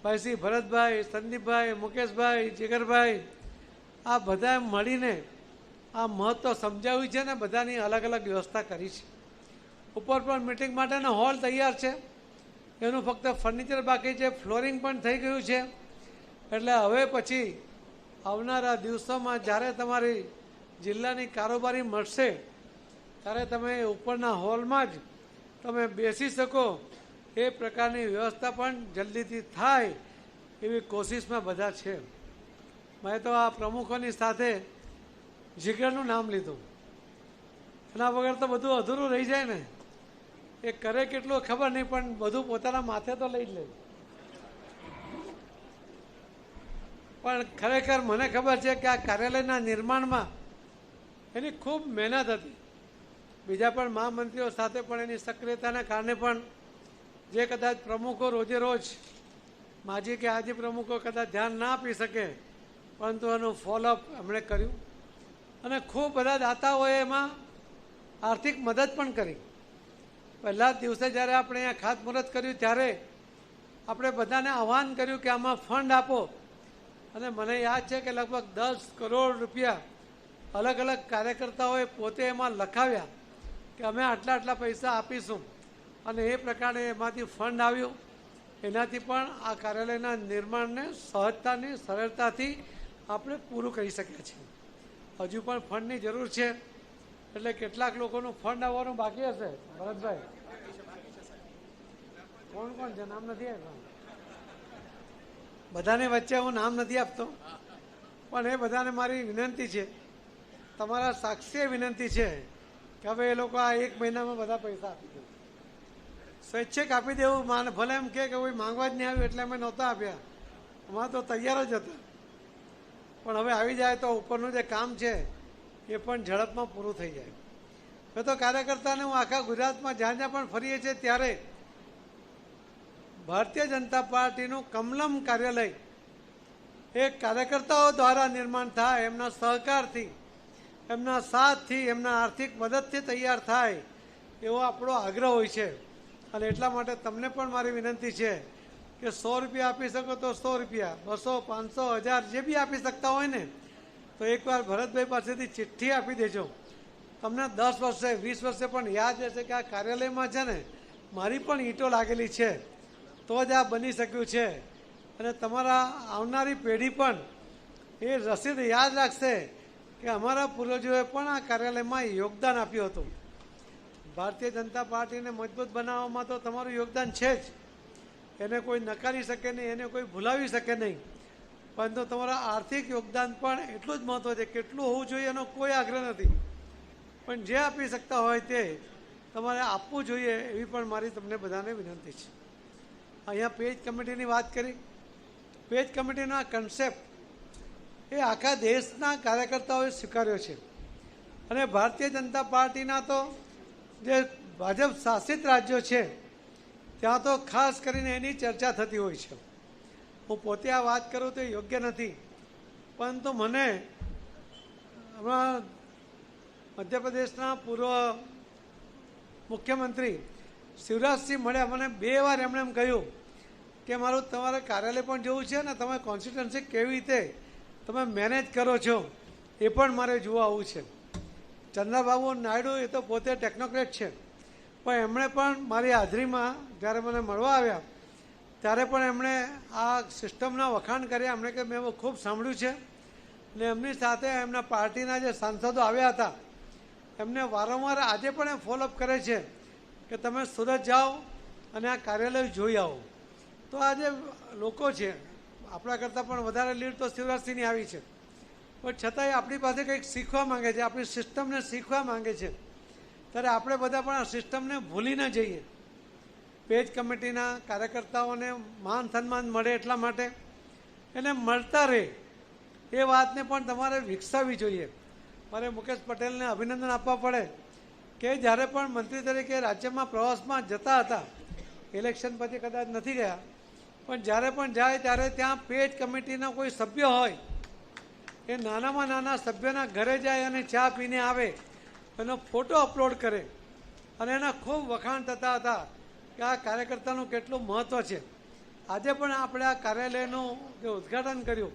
ભાઈ શ્રી ભરતભાઈ, સંદીપભાઈ, મુકેશભાઈ, જીગરભાઈ આ બધાએ મળીને આ મહત્ત્વ સમજાવ્યું છે ને બધાની અલગ અલગ વ્યવસ્થા કરી છે. ઉપર પણ મિટિંગ માટેનો હોલ તૈયાર છે, એનું ફક્ત ફર્નિચર બાકી છે, ફ્લોરિંગ પણ થઈ ગયું છે. એટલે હવે પછી આવનારા દિવસોમાં જ્યારે તમારી જિલ્લાની કારોબારી મળશે ત્યારે તમે ઉપરના હોલમાં જ તમે બેસી શકો, એ પ્રકારની વ્યવસ્થા પણ જલ્દીથી થાય એવી કોશિશમાં બધા છે. મેં તો આ પ્રમુખોની સાથે જીગરનું નામ લીધું, એના વગર તો બધું અધૂરું રહી જાય ને. એ કરે કેટલું ખબર નહીં, પણ બધું પોતાના માથે તો લઈ જ લે. પણ ખરેખર મને ખબર છે કે આ કાર્યાલયના નિર્માણમાં એની ખૂબ મહેનત હતી. બીજા પણ મહામંત્રીઓ સાથે પણ એની સક્રિયતાના કારણે પણ જે કદાચ પ્રમુખો રોજે રોજ માજી કે આજી પ્રમુખો કદાચ ધ્યાન ના આપી શકે, પરંતુ એનું ફોલોઅપ એમણે કર્યું અને ખૂબ બધા દાતાઓએ એમાં આર્થિક મદદ પણ કરી. પહેલા જ દિવસે જ્યારે આપણે અહીંયા ખાતમુહૂર્ત કર્યું ત્યારે આપણે બધાને આહ્વાન કર્યું કે આમાં ફંડ આપો, અને મને યાદ છે કે લગભગ 10 કરોડ રૂપિયા અલગ અલગ કાર્યકર્તાઓએ પોતે એમાં લખાવ્યા કે અમે આટલા આટલા પૈસા આપીશું, અને એ પ્રકારે એમાંથી ફંડ આવ્યું. એનાથી પણ આ કાર્યાલયના નિર્માણને સહજતાની સરળતાથી આપણે પૂરું કરી શક્યા છીએ. હજુ પણ ફંડની જરૂર છે, એટલે કેટલાક લોકોનું ફંડ આવવાનું બાકી હશે. ભરતભાઈ, કોણ કોણ છે? નામ નથી આપ્યા બધાની વચ્ચે, હું નામ નથી આપતો, પણ એ બધાને મારી વિનંતી છે, તમારા સાક્ષીએ વિનંતી છે કે હવે એ લોકો આ 1 મહિનામાં બધા પૈસા આપી દે, સ્વૈચ્છિક આપી દેવું. ભલે એમ કે કોઈ માંગવા જ નહીં આવ્યું એટલે અમે નહોતા આપ્યા, અમારે તો તૈયાર જ હતા, પણ હવે આવી જાય તો ઉપરનું જે કામ છે એ પણ ઝડપમાં પૂરું થઈ જાય. હવે તો કાર્યકર્તાને હું આખા ગુજરાતમાં જ્યાં જ્યાં પણ ફરીએ છીએ ત્યારે ભારતીય જનતા પાર્ટીનું કમલમ કાર્યાલય એ કાર્યકર્તાઓ દ્વારા નિર્માણ થાય, એમના સહકારથી, એમના સાથથી, એમના આર્થિક મદદથી તૈયાર થાય એવો આપણો આગ્રહ હોય છે. અને એટલા માટે તમને પણ મારી વિનંતી છે કે 100 રૂપિયા આપી શકો તો 100 રૂપિયા, 200, 500, 1000 જે બી આપી શકતા હોય ને, તો એકવાર ભરતભાઈ પાસેથી ચિઠ્ઠી આપી દેજો. તમને 10 વર્ષે 20 વર્ષે પણ યાદ રહેશે કે આ કાર્યાલયમાં છે ને મારી પણ ઈંટો લાગેલી છે, તો જ આ બની શક્યું છે. અને તમારા આવનારી પેઢી પણ એ રસીદ યાદ રાખશે કે અમારા પૂર્વજોએ પણ આ કાર્યાલયમાં યોગદાન આપ્યું હતું. ભારતીય જનતા પાર્ટીને મજબૂત બનાવવામાં તો તમારું યોગદાન છે જ, એને કોઈ નકારી શકે નહીં, એને કોઈ ભૂલાવી શકે નહીં, પરંતુ તમારા આર્થિક યોગદાન પણ એટલું જ મહત્ત્વ છે. કેટલું હોવું જોઈએ એનો કોઈ આગ્રહ નથી, પણ જે આપી શકતા હોય તે તમારે આપવું જોઈએ, એવી પણ મારી તમને બધાને વિનંતી છે. અહીંયા પેજ કમિટીની વાત કરી. પેજ કમિટીનો આ કન્સેપ્ટ એ આખા દેશના કાર્યકર્તાઓએ સ્વીકાર્યો છે, અને ભારતીય જનતા પાર્ટીના તો જે ભાજપ શાસિત રાજ્યો છે ત્યાં તો ખાસ કરીને એની ચર્ચા થતી હોય છે. હું પોતે આ વાત કરું તો યોગ્ય નથી, પરંતુ મને હમણાં મધ્યપ્રદેશના પૂર્વ મુખ્યમંત્રી શિવરાજસિંહ મળ્યા. મને 2 વાર એમણે એમ કહ્યું કે મારું તમારે કાર્યાલય પણ જોવું છે ને તમે કોન્સ્ટિટ્યુન્સી કેવી રીતે તમે મેનેજ કરો છો એ પણ મારે જોવા આવવું છે. ચંદ્રબાબુ નાયડુ એ તો પોતે ટેકનોક્રેટ છે, પણ એમણે પણ મારી હાજરીમાં જ્યારે મને મળવા આવ્યા ત્યારે પણ એમણે આ સિસ્ટમના વખાણ કર્યા. એમણે કે મેં ખૂબ સાંભળ્યું છે, અને એમની સાથે એમના પાર્ટીના જે સાંસદો આવ્યા હતા એમને વારંવાર આજે પણ એ ફોલોઅપ કરે છે કે તમે સુરત જાઓ અને આ કાર્યાલય જોઈ આવો. તો આ જે લોકો છે આપણા કરતાં પણ વધારે લીડ તો શિવરાજસિંહની આવી છે, પણ છતાંય આપણી પાસે કંઈક શીખવા માંગે છે, આપણી સિસ્ટમને શીખવા માંગે છે. ત્યારે આપણે બધા પણ આ સિસ્ટમને ભૂલી ન જઈએ. પેજ કમિટીના કાર્યકર્તાઓને માન સન્માન મળે એટલા માટે એને મળતા રહે એ વાતને પણ તમારે વિકસાવવી જોઈએ. મારે મુકેશ પટેલને અભિનંદન આપવા પડે કે જ્યારે પણ મંત્રી તરીકે રાજ્યમાં પ્રવાસમાં જતા હતા, ઇલેક્શન પછી કદાચ નથી ગયા, પણ જ્યારે પણ જાય ત્યારે ત્યાં પેજ કમિટીના કોઈ સભ્ય હોય એ નાનામાં નાના સભ્યના ઘરે જાય અને ચા પીને આવે, એનો ફોટો અપલોડ કરે, અને એના ખૂબ વખાણ થતા હતા કે આ કાર્યકર્તાનું કેટલું મહત્ત્વ છે. આજે પણ આપણે આ કાર્યાલયનું જે ઉદ્ઘાટન કર્યું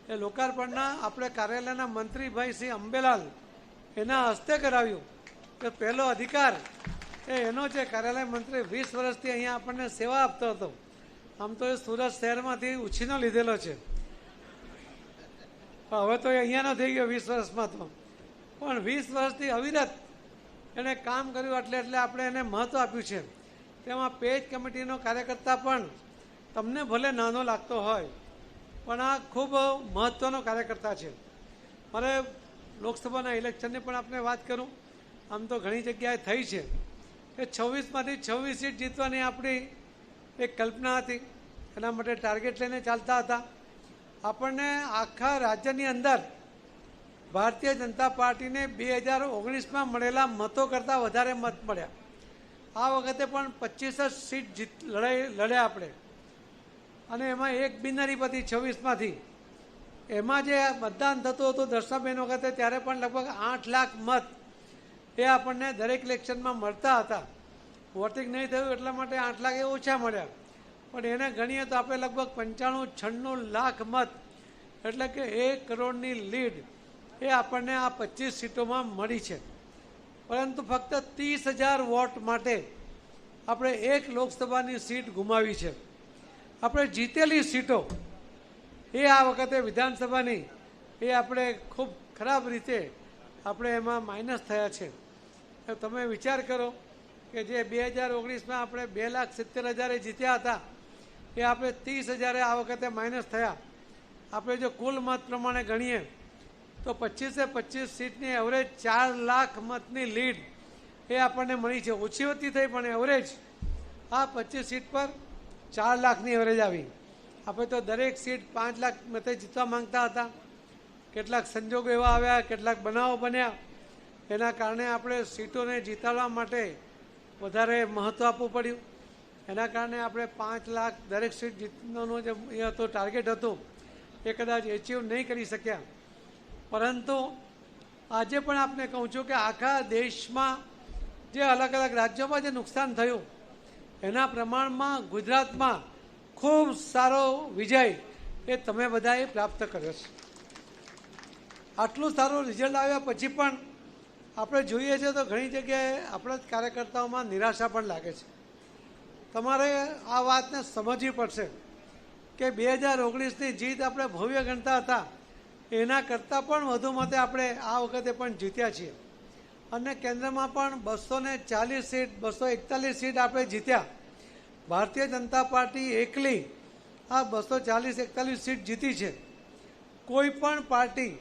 એ લોકાર્પણના આપણે કાર્યાલયના મંત્રીભાઈ શ્રી અંબેલાલ એના હસ્તે કરાવ્યું કે પહેલો અધિકાર એ એનો છે. કાર્યાલય મંત્રી 20 વર્ષથી અહીંયા આપણને સેવા આપતો હતો. આમ તો એ સુરત શહેરમાંથી ઉછીનો લીધેલો છે, પણ હવે તો એ અહીંયાનો થઈ ગયો 20 વર્ષમાં તો, પણ 20 વર્ષથી અવિરત એણે કામ કર્યું, એટલે આપણે એને મહત્ત્વ આપ્યું છે. તેમાં પેજ કમિટીનો કાર્યકર્તા પણ તમને ભલે નાનો લાગતો હોય પણ આ ખૂબ મહત્ત્વનો કાર્યકર્તા છે. મારે લોકસભાના ઇલેક્શનની પણ આપણે વાત કરું, આમ તો ઘણી જગ્યાએ થઈ છે કે 26માંથી 26 સીટ જીતવાની આપણી એક કલ્પના હતી, એના માટે ટાર્ગેટ લઈને ચાલતા હતા. આપણને આખા રાજ્યની અંદર ભારતીય જનતા પાર્ટીને 2019માં મળેલા મતો કરતાં વધારે મત મળ્યા. આ વખતે પણ 25 સીટ લડ્યા આપણે, અને એમાં એક બિનહરીફ હતી 26માંથી. એમાં જે મતદાન થતું હતું દર્શનાબેન વખતે ત્યારે પણ લગભગ 8 લાખ મત એ આપણને દરેક ઇલેક્શનમાં મળતા હતા. વોટિંગ નહીં થયું એટલા માટે 8 લાખ એ ઓછા મળ્યા, પણ એને ગણીએ તો આપણે લગભગ 95-96 લાખ મત એટલે કે 1 કરોડની લીડ એ આપણને આ 25 સીટોમાં મળી છે. પરંતુ ફક્ત 30,000 વોટ માટે આપણે એક લોકસભાની સીટ ગુમાવી છે. આપણે જીતેલી સીટો એ આ વખતે વિધાનસભાની એ આપણે ખૂબ ખરાબ રીતે આપણે એમાં માઇનસ થયા છે. તમે વિચાર કરો કે જે 2019માં આપણે 2,70,000 જીત્યા હતા એ આપણે 30,000 આ વખતે માઇનસ થયા. આપણે જો કુલ મત પ્રમાણે ગણીએ તો 25 સીટની એવરેજ 4 લાખ મતની લીડ એ આપણને મળી છે. ઓછી ઓછી થઈ પણ એવરેજ આ 25 સીટ પર 4 લાખની એવરેજ આવી. આપણે તો દરેક સીટ 5 લાખ મતે જીતવા માંગતા હતા. કેટલાક સંજોગો એવા આવ્યા, કેટલાક બનાવો બન્યા, એના કારણે આપણે સીટોને જીતાડવા માટે વધારે મહત્ત્વ આપવું પડ્યું. એના કારણે આપણે 5 લાખ દરેક સીટ જીતવાનું જે એ હતો ટાર્ગેટ હતું એ કદાચ એચીવ નહીં કરી શક્યા. પરંતુ આજે પણ આપને કહું છું કે આખા દેશમાં જે અલગ અલગ રાજ્યોમાં જે નુકસાન થયું એના પ્રમાણમાં ગુજરાતમાં ખૂબ સારો વિજય એ તમે બધાએ પ્રાપ્ત કર્યો છે. આટલું સારું રિઝલ્ટ આવ્યા પછી પણ આપણે જોઈએ છીએ તો ઘણી જગ્યાએ આપણા જ કાર્યકર્તાઓમાં નિરાશા પણ લાગે છે. તમારે આ વાતને સમજવી પડશે કે 2019ની જીત આપણે ભવ્ય ગણતા હતા એના કરતાં પણ વધુ મતે આપણે આ વખતે પણ જીત્યા છીએ. અને કેન્દ્રમાં પણ 240 સીટ 241 સીટ આપણે જીત્યા. ભારતીય જનતા પાર્ટી એકલી આ 240-41 સીટ જીતી છે. કોઈ પણ પાર્ટી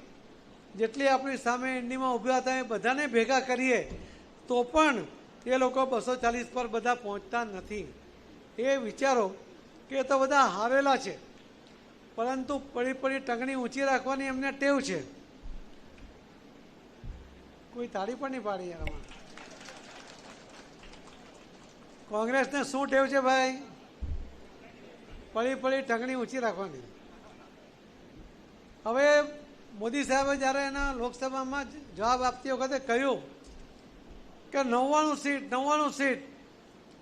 જેટલી આપણી સામે ઇન્ડીમાં ઊભા હતા એ બધાને ભેગા કરીએ તો પણ એ લોકો 240 પર બધા પહોંચતા નથી. એ વિચારો કે તો બધા હારેલા છે, પરંતુ પડી ટંગણી ઊંચી રાખવાની એમને ટેવ છે. કોઈ તાળી પણ નહીં પાડી એમાં. કોંગ્રેસને શું ટેવ છે ભાઈ? પડી ટંગણી ઊંચી રાખવાની. હવે મોદી સાહેબે જ્યારે એના લોકસભામાં જવાબ આપતી વખતે કહ્યું કે 99 સીટ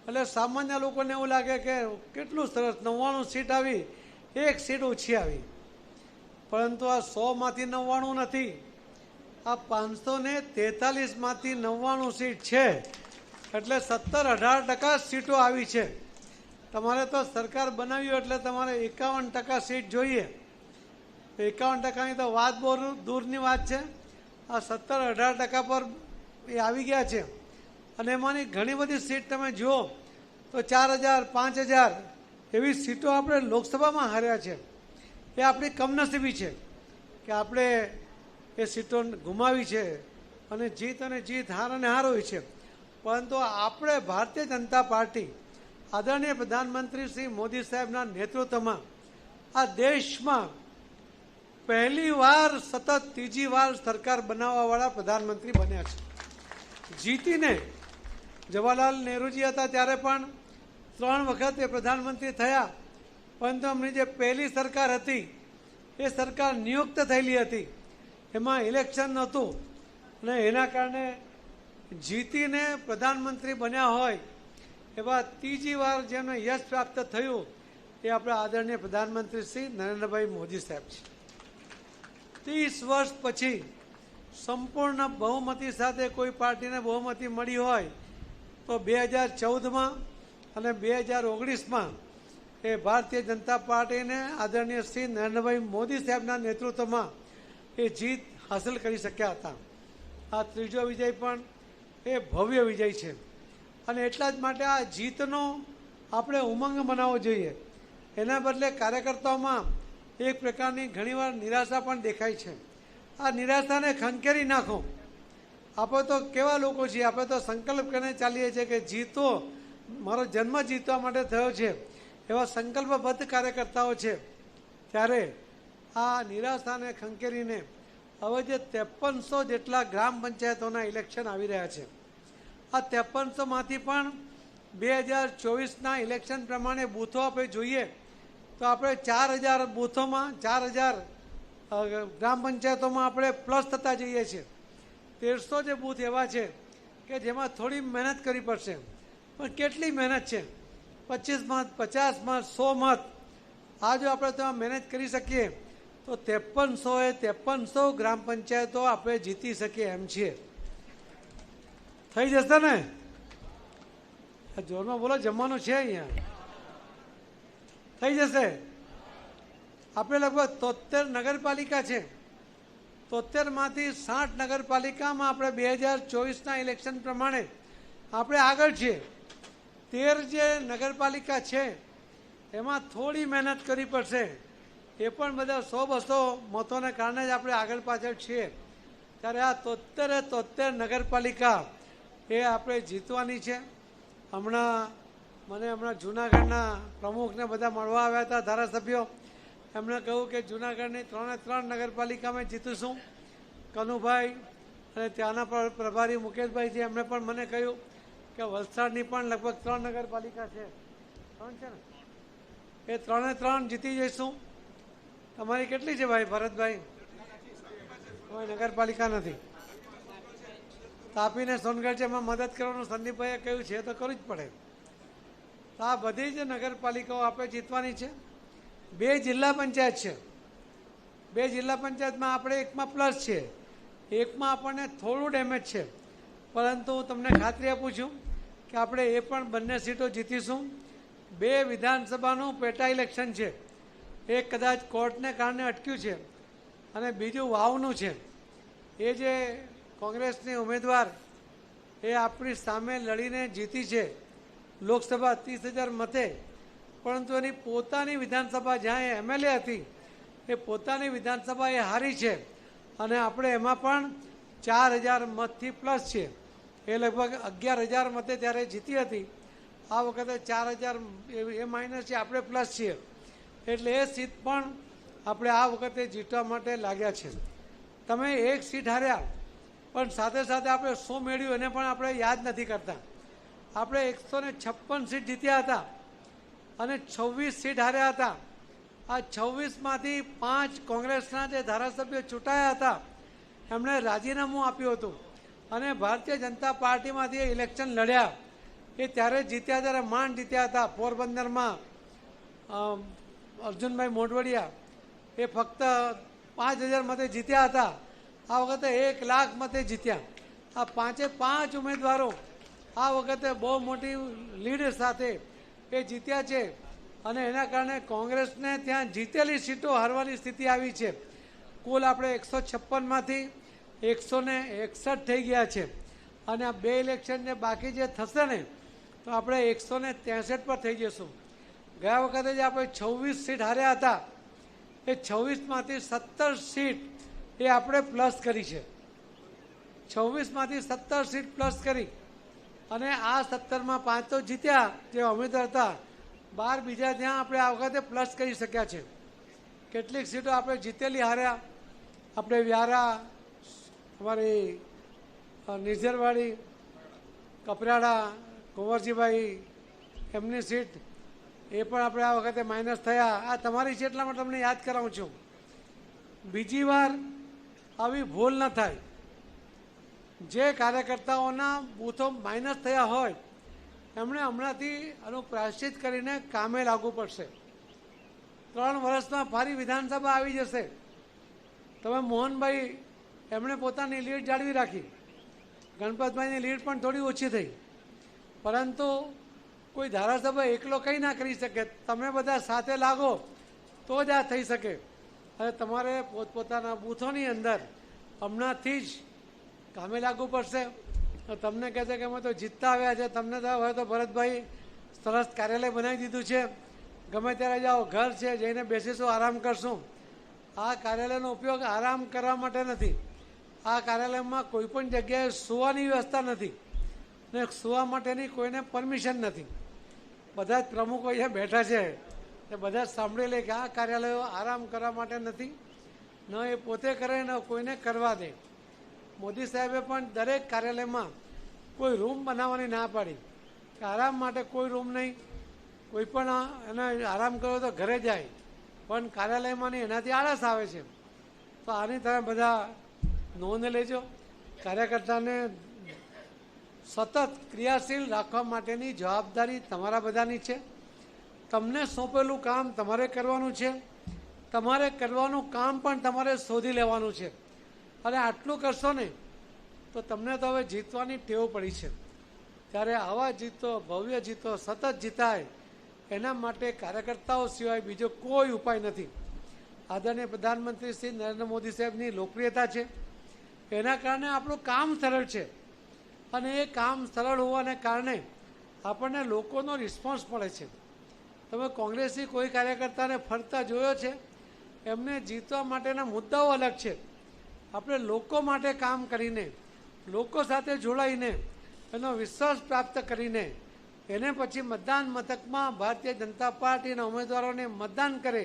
એટલે સામાન્ય લોકોને એવું લાગે કે કેટલું સરસ 99 સીટ આવી, એક સીટ ઓછી આવી. પરંતુ આ 100માંથી 99 નથી, આ 543માંથી 99 સીટ છે. એટલે 17-18% સીટો આવી છે. તમારે તો સરકાર બનાવી એટલે તમારે 51% સીટ જોઈએ. 51%ની તો વાત બહુ દૂરની વાત છે. આ 17-18% પર એ આવી ગયા છે. અને એમાંની ઘણી બધી સીટ તમે જુઓ તો 4,000, 5,000 એવી સીટો આપણે લોકસભામાં હાર્યા છે. એ આપણી કમનસીબી છે કે આપણે એ સીટો ગુમાવી છે. અને જીત હાર અને હાર હોય છે. પરંતુ આપણે ભારતીય જનતા પાર્ટી આદરણીય પ્રધાનમંત્રી શ્રી મોદી સાહેબના નેતૃત્વમાં આ દેશમાં પહેલી વાર સતત ત્રીજી વાર સરકાર બનાવવાવાળા પ્રધાનમંત્રી બન્યા છે. જીતીને જવાહરલાલ નહેરુજી હતા ત્યારે પણ 3 વખત એ પ્રધાનમંત્રી થયા, પરંતુ એમની જે પહેલી સરકાર હતી એ સરકાર નિયુક્ત થયેલી હતી, એમાં ઇલેક્શન નહોતું અને એના કારણે જીતીને પ્રધાનમંત્રી બન્યા હોય એવા ત્રીજી વાર જેમને યશ પ્રાપ્ત થયું એ આપણા આદરણીય પ્રધાનમંત્રી શ્રી નરેન્દ્રભાઈ મોદી સાહેબ છે. 30 વર્ષ પછી સંપૂર્ણ બહુમતી સાથે કોઈ પાર્ટીને બહુમતી મળી હોય તો 2014માં અને 2019માં એ ભારતીય જનતા પાર્ટીને આદરણીય શ્રી નરેન્દ્રભાઈ મોદી સાહેબના નેતૃત્વમાં એ જીત હાંસલ કરી શક્યા હતા. આ ત્રીજો વિજય પણ એ ભવ્ય વિજય છે. અને એટલા જ માટે આ જીતનો આપણે ઉમંગ મનાવવો જોઈએ. એના બદલે કાર્યકર્તાઓમાં એક પ્રકારની ઘણીવાર નિરાશા પણ દેખાય છે. આ નિરાશાને ખંખેરી નાખો. આપણે તો કેવા લોકો છીએ, આપણે તો સંકલ્પ કરીને ચાલીએ છીએ કે જીતો, મારો જન્મ જીતવા માટે થયો છે એવા સંકલ્પબદ્ધ કાર્યકર્તાઓ છે. ત્યારે આ નિરાશાને ખંખેરીને હવે જે 5300 જેટલા ગ્રામ પંચાયતોના ઇલેક્શન આવી રહ્યા છે, આ 5300માંથી પણ 2024ના ઇલેક્શન પ્રમાણે બૂથો આપણે જોઈએ તો આપણે 4000 બૂથોમાં 4000 ગ્રામ પંચાયતોમાં આપણે પ્લસ થતા જઈએ છીએ. 1300 જે બૂથ એવા છે કે જેમાં થોડી મહેનત કરવી પડશે, પણ કેટલી મહેનત છે? 25 મત, 50 મત, 100 મત. આ જો આપણે તેમાં મહેનત કરી શકીએ તો 5300 ગ્રામ પંચાયતો આપણે જીતી શકીએ એમ છીએ. થઈ જશે ને? જોરમાં બોલો, જમવાનું છે અહીંયા. થઈ જશે. આપણે લગભગ 73 નગરપાલિકા છે. 73માંથી 60 નગરપાલિકામાં આપણે 2024ના ઇલેક્શન પ્રમાણે આપણે આગળ છીએ. 13 જે નગરપાલિકા છે એમાં થોડી મહેનત કરવી પડશે. એ પણ બધા 100-200 મતોને કારણે જ આપણે આગળ પાછળ છીએ. ત્યારે આ 73 નગરપાલિકા એ આપણે જીતવાની છે. હમણાં જૂનાગઢના પ્રમુખને બધા મળવા આવ્યા હતા ધારાસભ્યો. એમણે કહ્યું કે જૂનાગઢની 3 નગરપાલિકામાં જીતીશું. કનુભાઈ અને ત્યાંના પ્રભારી મુકેશભાઈ છે, એમણે પણ મને કહ્યું કે વલસાડની પણ લગભગ 3 નગરપાલિકા છે. 3 છે ને? એ 3 જીતી જઈશું. તમારી કેટલી છે ભાઈ ભરતભાઈ? કોઈ નગરપાલિકા નથી. તાપીને સોનગઢ છે, એમાં મદદ કરવાનું સંદીપભાઈએ કહ્યું છે તો કરવું જ પડે. તો આ બધી જ નગરપાલિકાઓ આપણે જીતવાની છે. 2 જિલ્લા પંચાયત છે. 2 જિલ્લા પંચાયતમાં આપણે એકમાં પ્લસ છે, એકમાં આપણને થોડું ડેમેજ છે, પરંતુ હું તમને ખાતરી આપું છું કે આપણે એ પણ બંને સીટો જીતીશું. 2 વિધાનસભાનું પેટા ઇલેક્શન છે. એક કદાચ કોર્ટને કારણે અટક્યું છે અને બીજું વાવનું છે. એ જે કોંગ્રેસની ઉમેદવાર એ આપણી સામે લડીને જીતી છે લોકસભા 30,000 મતે, પરંતુ એની પોતાની વિધાનસભા જ્યાં એ MLA હતી એ પોતાની વિધાનસભા એ હારી છે અને આપણે એમાં પણ 4000 મતથી પ્લસ છે. એ લગભગ 11,000 મતે ત્યારે જીતી હતી. આ વખતે 4000 એ માઇનસ છે, આપણે પ્લસ છીએ. એટલે એ સીટ પણ આપણે આ વખતે જીતવા માટે લાગ્યા છે. તમે એક સીટ હાર્યા, પણ સાથે સાથે આપણે શું મેળવ્યું એને પણ આપણે યાદ નથી કરતા. આપણે 156 સીટ જીત્યા હતા અને 26 સીટ હાર્યા હતા. આ 26માંથી 5 કોંગ્રેસના જે ધારાસભ્યો ચૂંટાયા હતા એમણે રાજીનામું આપ્યું હતું અને ભારતીય જનતા પાર્ટીમાંથી ઇલેક્શન લડ્યા. એ ત્યારે જીત્યા, ત્યારે માંડ જીત્યા હતા. પોરબંદરમાં અર્જુનભાઈ મોઢવડિયા એ ફક્ત 5,000 મતે જીત્યા હતા. આ વખતે 1 લાખ મતે જીત્યા. આ 5 ઉમેદવારો આ વખતે બહુ મોટી લીડ સાથે એ જીત્યા છે અને એના કારણે કોંગ્રેસને ત્યાં જીતેલી સીટો હારવાની સ્થિતિ આવી છે. કુલ આપણે 156માંથી 161 થઈ ગયા છે અને આ 2 ઇલેક્શન જે બાકી જે થશે ને તો આપણે 163 પર થઈ જઈશું. ગયા વખતે જે આપણે 26 સીટ હાર્યા હતા એ 26માંથી 17 સીટ એ આપણે પ્લસ કરી છે. 26માંથી 17 સીટ પ્લસ કરી અને આ 17માં 5 તો જીત્યા જે ઉમેદવાર હતા, 12 બીજા ત્યાં આપણે આ વખતે પ્લસ કરી શક્યા છે. કેટલીક સીટો આપણે જીતેલી હાર્યા. આપણે વ્યારા, અમારી નિઝરવાડી, કપરાડા, કુંવરજીભાઈ એમની સીટ એ પણ આપણે આ વખતે માઇનસ થયા. આ તમારી છે એટલા માટે તમને યાદ કરાવું છું. બીજી વાર આવી ભૂલ ન થાય. જે કાર્યકર્તાઓના બૂથો માઇનસ થયા હોય એમણે હમણાંથી આનું પ્રાયશ્ચિત કરીને કામે લાગવું પડશે. 3 વર્ષમાં ફરી વિધાનસભા આવી જશે. તમે મોહનભાઈ એમણે પોતાની લીડ જાળવી રાખી, ગણપતભાઈની લીડ પણ થોડી ઓછી થઈ, પરંતુ કોઈ ધારાસભ્ય એકલો કંઈ ના કરી શકે. તમે બધા સાથે લાગો તો જ આ થઈ શકે. અને તમારે પોતપોતાના બૂથોની અંદર હમણાંથી જ કામે લાગવું પડશે. તમને કહેશે કે અમે તો જીતતા આવ્યા છે, તમને તો હવે તો ભરતભાઈ સરસ કાર્યાલય બનાવી દીધું છે, ગમે ત્યારે જાઓ, ઘર છે, જઈને બેસીશું, આરામ કરશું. આ કાર્યાલયનો ઉપયોગ આરામ કરવા માટે નથી. આ કાર્યાલયમાં કોઈ પણ જગ્યાએ સૂવાની વ્યવસ્થા નથી ને સુવા માટેની કોઈને પરમિશન નથી. બધા જ પ્રમુખો અહીંયા બેઠા છે, એ બધા સાંભળી લે કે આ કાર્યાલયો આરામ કરવા માટે નથી, ન એ પોતે કરે ન કોઈને કરવા દે. મોદી સાહેબે પણ દરેક કાર્યાલયમાં કોઈ રૂમ બનાવવાની ના પાડી કે આરામ માટે કોઈ રૂમ નહીં, કોઈ પણ એને આરામ કરો તો ઘરે જાય, પણ કાર્યાલયમાં નહીં, એનાથી આળસ આવે છે. તો આની તમે બધા નોંધ લેજો. કાર્યકર્તાને સતત ક્રિયાશીલ રાખવા માટેની જવાબદારી તમારા બધાની છે. તમને સોંપેલું કામ તમારે કરવાનું છે. તમારે કરવાનું કામ પણ તમારે શોધી લેવાનું છે. અને આટલું કરશો ને તો તમને તો હવે જીતવાની ટેવ પડી છે. ત્યારે આવા જીતો, ભવ્ય જીતો સતત જીતાય એના માટે કાર્યકર્તાઓ સિવાય બીજો કોઈ ઉપાય નથી. આદરણીય પ્રધાનમંત્રી શ્રી નરેન્દ્ર મોદી સાહેબની લોકપ્રિયતા છે, એના કારણે આપણું કામ સરળ છે. અને એ કામ સરળ હોવાને કારણે આપણને લોકોનો રિસ્પોન્સ મળે છે. તમે કોંગ્રેસી કોઈ કાર્યકર્તાને ફરતા જોયો છે? એમને જીતવા માટેના મુદ્દાઓ અલગ છે. આપણે લોકો માટે કામ કરીને, લોકો સાથે જોડાઈને, એનો વિશ્વાસ પ્રાપ્ત કરીને એને પછી મતદાન મથકમાં ભારતીય જનતા પાર્ટીના ઉમેદવારોને મતદાન કરે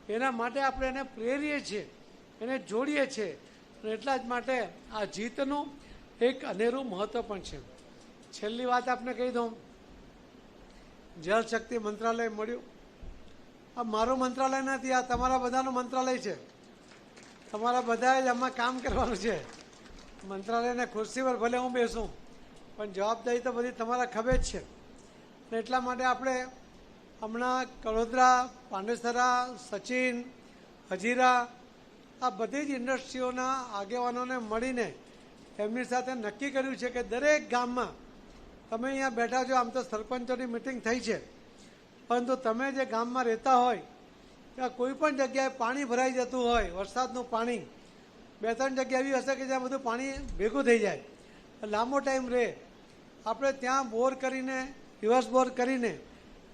એના માટે આપણે એને પ્રેરીએ છીએ, એને જોડીએ છીએ. અને એટલા જ માટે આ જીતનું એક અનેરું મહત્ત્વ પણ છે. છેલ્લી વાત આપને કહી દઉં, જળશક્તિ મંત્રાલય મળ્યું. આ મારું મંત્રાલય નથી, આ તમારા બધાનું મંત્રાલય છે. તમારા બધાએ જ આમાં કામ કરવાનું છે. મંત્રાલયના ખુરશી પર ભલે હું બેસું, પણ જવાબદારી તો બધી તમારા ખભે જ છે. અને એટલા માટે આપણે હમણાં કડોદરા, પાંડેસરા, સચિન, હજીરા આ બધી જ ઇન્ડસ્ટ્રીઓના આગેવાનોને મળીને એમની સાથે નક્કી કર્યું છે કે દરેક ગામમાં, તમે અહીંયા બેઠા છો, આમ તો સરપંચોની મિટિંગ થઈ છે, પરંતુ તમે જે ગામમાં રહેતા હોય ત્યાં કોઈ પણ જગ્યાએ પાણી ભરાઈ જતું હોય, વરસાદનું પાણી 2-3 જગ્યા એવી હશે કે જ્યાં બધું પાણી ભેગું થઈ જાય, લાંબો ટાઈમ રહે, આપણે ત્યાં બોર કરીને, રિવર્સ બોર કરીને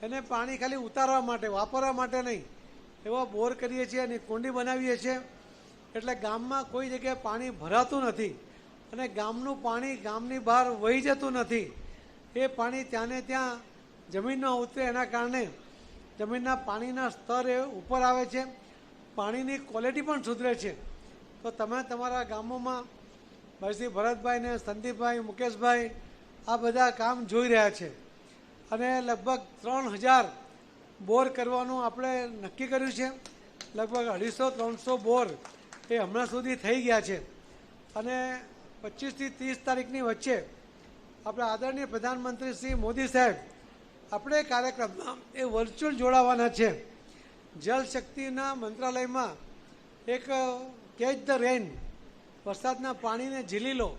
એને પાણી ખાલી ઉતારવા માટે, વાપરવા માટે નહીં, એવા બોર કરીએ છીએ અને કુંડી બનાવીએ છીએ. એટલે ગામમાં કોઈ જગ્યાએ પાણી ભરાતું નથી અને ગામનું પાણી ગામની બહાર વહી જતું નથી. એ પાણી ત્યાં ને ત્યાં જમીનમાં ઉતરે, એના કારણે જમીનના પાણીના સ્તર એ ઉપર આવે છે, પાણીની ક્વોલિટી પણ સુધરે છે. તો તમે તમારા ગામોમાં ભાઈ શ્રી ભરતભાઈ ને સંદીપભાઈ, મુકેશભાઈ આ બધા કામ જોઈ રહ્યા છે. અને લગભગ 3000 બોર કરવાનું આપણે નક્કી કર્યું છે. લગભગ 250-300 બોર એ હમણાં સુધી થઈ ગયા છે. અને 25 થી 30 તારીખની વચ્ચે આપણે આદરણીય પ્રધાનમંત્રી શ્રી મોદી સાહેબ આપણે કાર્યક્રમમાં એ વર્ચ્યુઅલ જોડાવાના છે. જલશક્તિના મંત્રાલયમાં એક કેચ ધ રેન, વરસાદના પાણીને ઝીલી લો,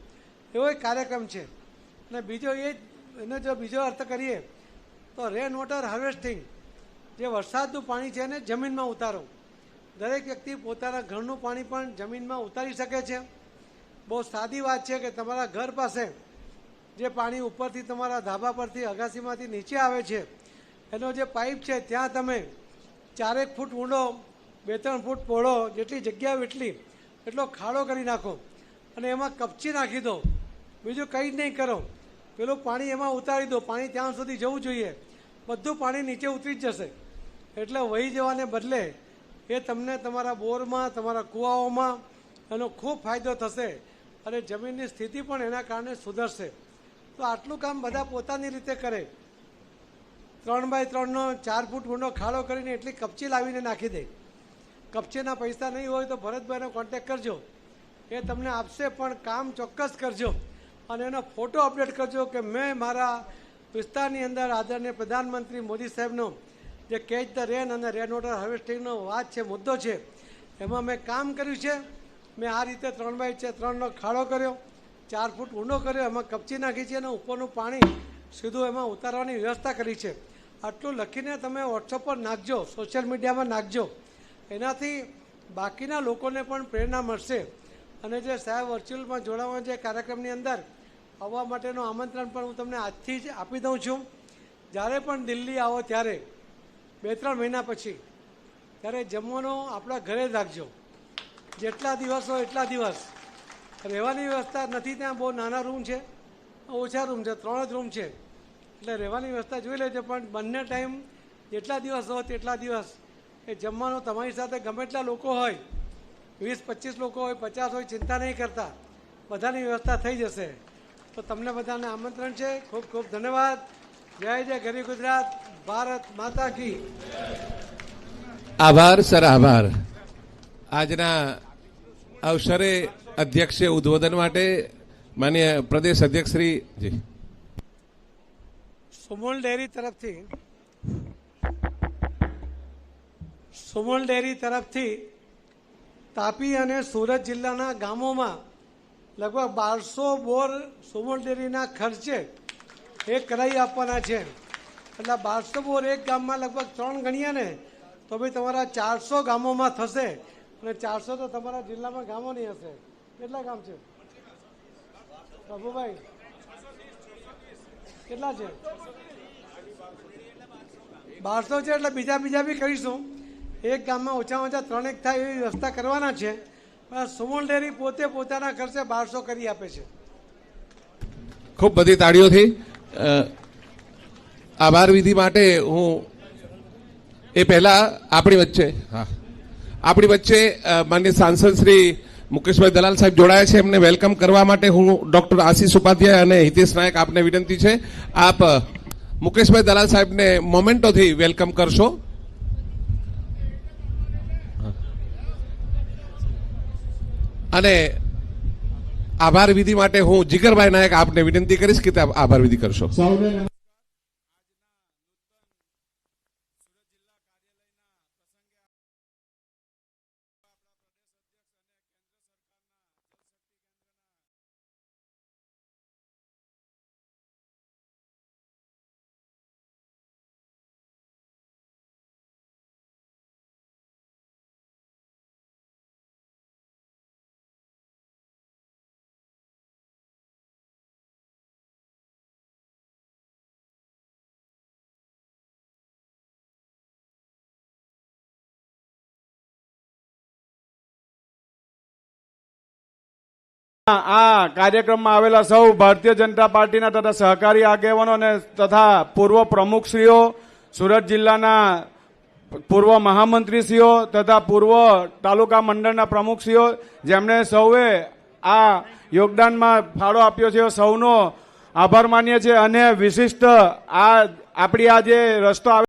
એવો એક કાર્યક્રમ છે. અને બીજો એનો જો બીજો અર્થ કરીએ તો રેન વોટર હાર્વેસ્ટિંગ, જે વરસાદનું પાણી છે એને જમીનમાં ઉતારો. દરેક વ્યક્તિ પોતાના ઘરનું પાણી પણ જમીનમાં ઉતારી શકે છે. બહુ સાદી વાત છે કે તમારા ઘર પાસે જે પાણી ઉપરથી તમારા ધાબા પરથી, અગાસીમાંથી નીચે આવે છે, એનો જે પાઇપ છે ત્યાં તમે 4 ફૂટ ઊંડો, 2-3 ફૂટ પહોળો, જેટલી જગ્યા એટલો ખાડો કરી નાખો અને એમાં કપચી નાખી દો. બીજું કંઈ જ નહીં કરો, પેલું પાણી એમાં ઉતારી દો. પાણી ત્યાં સુધી જવું જોઈએ, બધું પાણી નીચે ઉતરી જ જશે. એટલે વહી જવાને બદલે એ તમને તમારા બોરમાં, તમારા કૂવાઓમાં એનો ખૂબ ફાયદો થશે અને જમીનની સ્થિતિ પણ એના કારણે સુધરશે. તો આટલું કામ બધા પોતાની રીતે કરે. 3x3નો 4 ફૂટ ઊંડો ખાડો કરીને એટલી કપચી લાવીને નાખી દે. કપચીના પૈસા નહીં હોય તો ભરતભાઈનો કોન્ટેક્ટ કરજો, એ તમને આપશે, પણ કામ ચોક્કસ કરજો અને એનો ફોટો અપડેટ કરજો કે મેં મારા વિસ્તારની અંદર આદરણીય પ્રધાનમંત્રી મોદી સાહેબનો જે કેચ ધ રેન અને રેન વોટર હાર્વેસ્ટિંગનો વાત છે, મુદ્દો છે, એમાં મેં કામ કર્યું છે. મેં આ રીતે 3x3નો ખાડો કર્યો, 4 ફૂટ ઊંડો કર્યો, એમાં કપચી નાખી છે અને ઉપરનું પાણી સીધું એમાં ઉતારવાની વ્યવસ્થા કરી છે. આટલું લખીને તમે વોટ્સઅપ પર નાખજો, સોશિયલ મીડિયામાં નાખજો. એનાથી બાકીના લોકોને પણ પ્રેરણા મળશે. અને જે સાહેબ વર્ચ્યુઅલમાં જોડાવા જે કાર્યક્રમની અંદર આવવા માટેનું આમંત્રણ પણ હું તમને આજથી જ આપી દઉં છું. જ્યારે પણ દિલ્હી આવો ત્યારે 2-3 મહિના પછી, ત્યારે જમવાનું આપણા ઘરે જ રાખજો. જેટલા દિવસ હોય એટલા દિવસ. રહેવાની વ્યવસ્થા નથી, ત્યાં બહુ નાના રૂમ છે, ઓછા રૂમ છે, 3 જ રૂમ છે, એટલે રહેવાની વ્યવસ્થા જોઈ લેજો. પણ બંને ટાઈમ જેટલા દિવસ હો તેટલા દિવસ એ જમવાનું તમારી સાથે ગમે એટલા લોકો હોય, 20-25 લોકો હોય, 50 હોય, ચિંતા નહીં કરતા, બધાની વ્યવસ્થા થઈ જશે. તો તમને બધાને આમંત્રણ છે. ખૂબ ખૂબ ધન્યવાદ. જય જય ગરી ગુજરાત. ભારત માતા કી. આભાર સર, આભાર. આજના અવસરે અધ્યક્ષે ઉદ્બોધન માટે માન્ય પ્રદેશ અધ્યક્ષ શ્રી જી. સુમુલ ડેરી તરફથી તાપી અને સુરત જિલ્લાના ગામોમાં લગભગ 1200 બોર સુમુલ ડેરીના ખર્ચે એ કરાવી આપવાના છે. એટલે 1200 બોર એક ગામમાં લગભગ 3 ગણીએ ને તો ભાઈ તમારા 400 ગામોમાં થશે. અને 400 તો તમારા જિલ્લામાં ગામો નહીં હશે. કેટલા ગામ છે પ્રભુભાઈ? કેટલા છે? 1200 છે. એટલે બીજા બી કરીશું. એક ગામમાં ઓછામાં ઓછા 3 થાય એવી વ્યવસ્થા કરવાના છે. પણ સુમુલ ડેરી પોતે પોતાના ખર્ચે 1200 કરી આપે છે. ખૂબ બધી તાળીઓથી આભાર વિધિ માટે હું એ પહેલા આપણી વચ્ચે માન્ય સાંસદ શ્રી મુકેશભાઈ દલાલ સાહેબ જોડાયા છે. એમને વેલકમ કરવા માટે હું ડોક્ટર આશીષ ઉપાધ્યાય અને હિતેશ નાયક આપને વિનંતી છે, આપ મુકેશભાઈ દલાલ સાહેબને મોમેન્ટોથી વેલકમ કરશો. અને આભાર વિધિ માટે હું જીગરભાઈ નાયક આપને વિનંતી કરીશ કે આભાર વિધિ કરશો. આ કાર્યક્રમમાં આવેલા સૌ ભારતીય જનતા પાર્ટીના તથા સહકારી આગેવાનો અને તથા પૂર્વ પ્રમુખશ્રીઓ, સુરત જિલ્લાના પૂર્વ મહામંત્રીશ્રીઓ તથા પૂર્વ તાલુકા મંડળના પ્રમુખશ્રીઓ, જેમણે સૌએ આ યોગદાનમાં ફાળો આપ્યો છે, સૌનો આભાર માનીએ છીએ. અને વિશિષ્ટ આપણી આ જે રસ્તો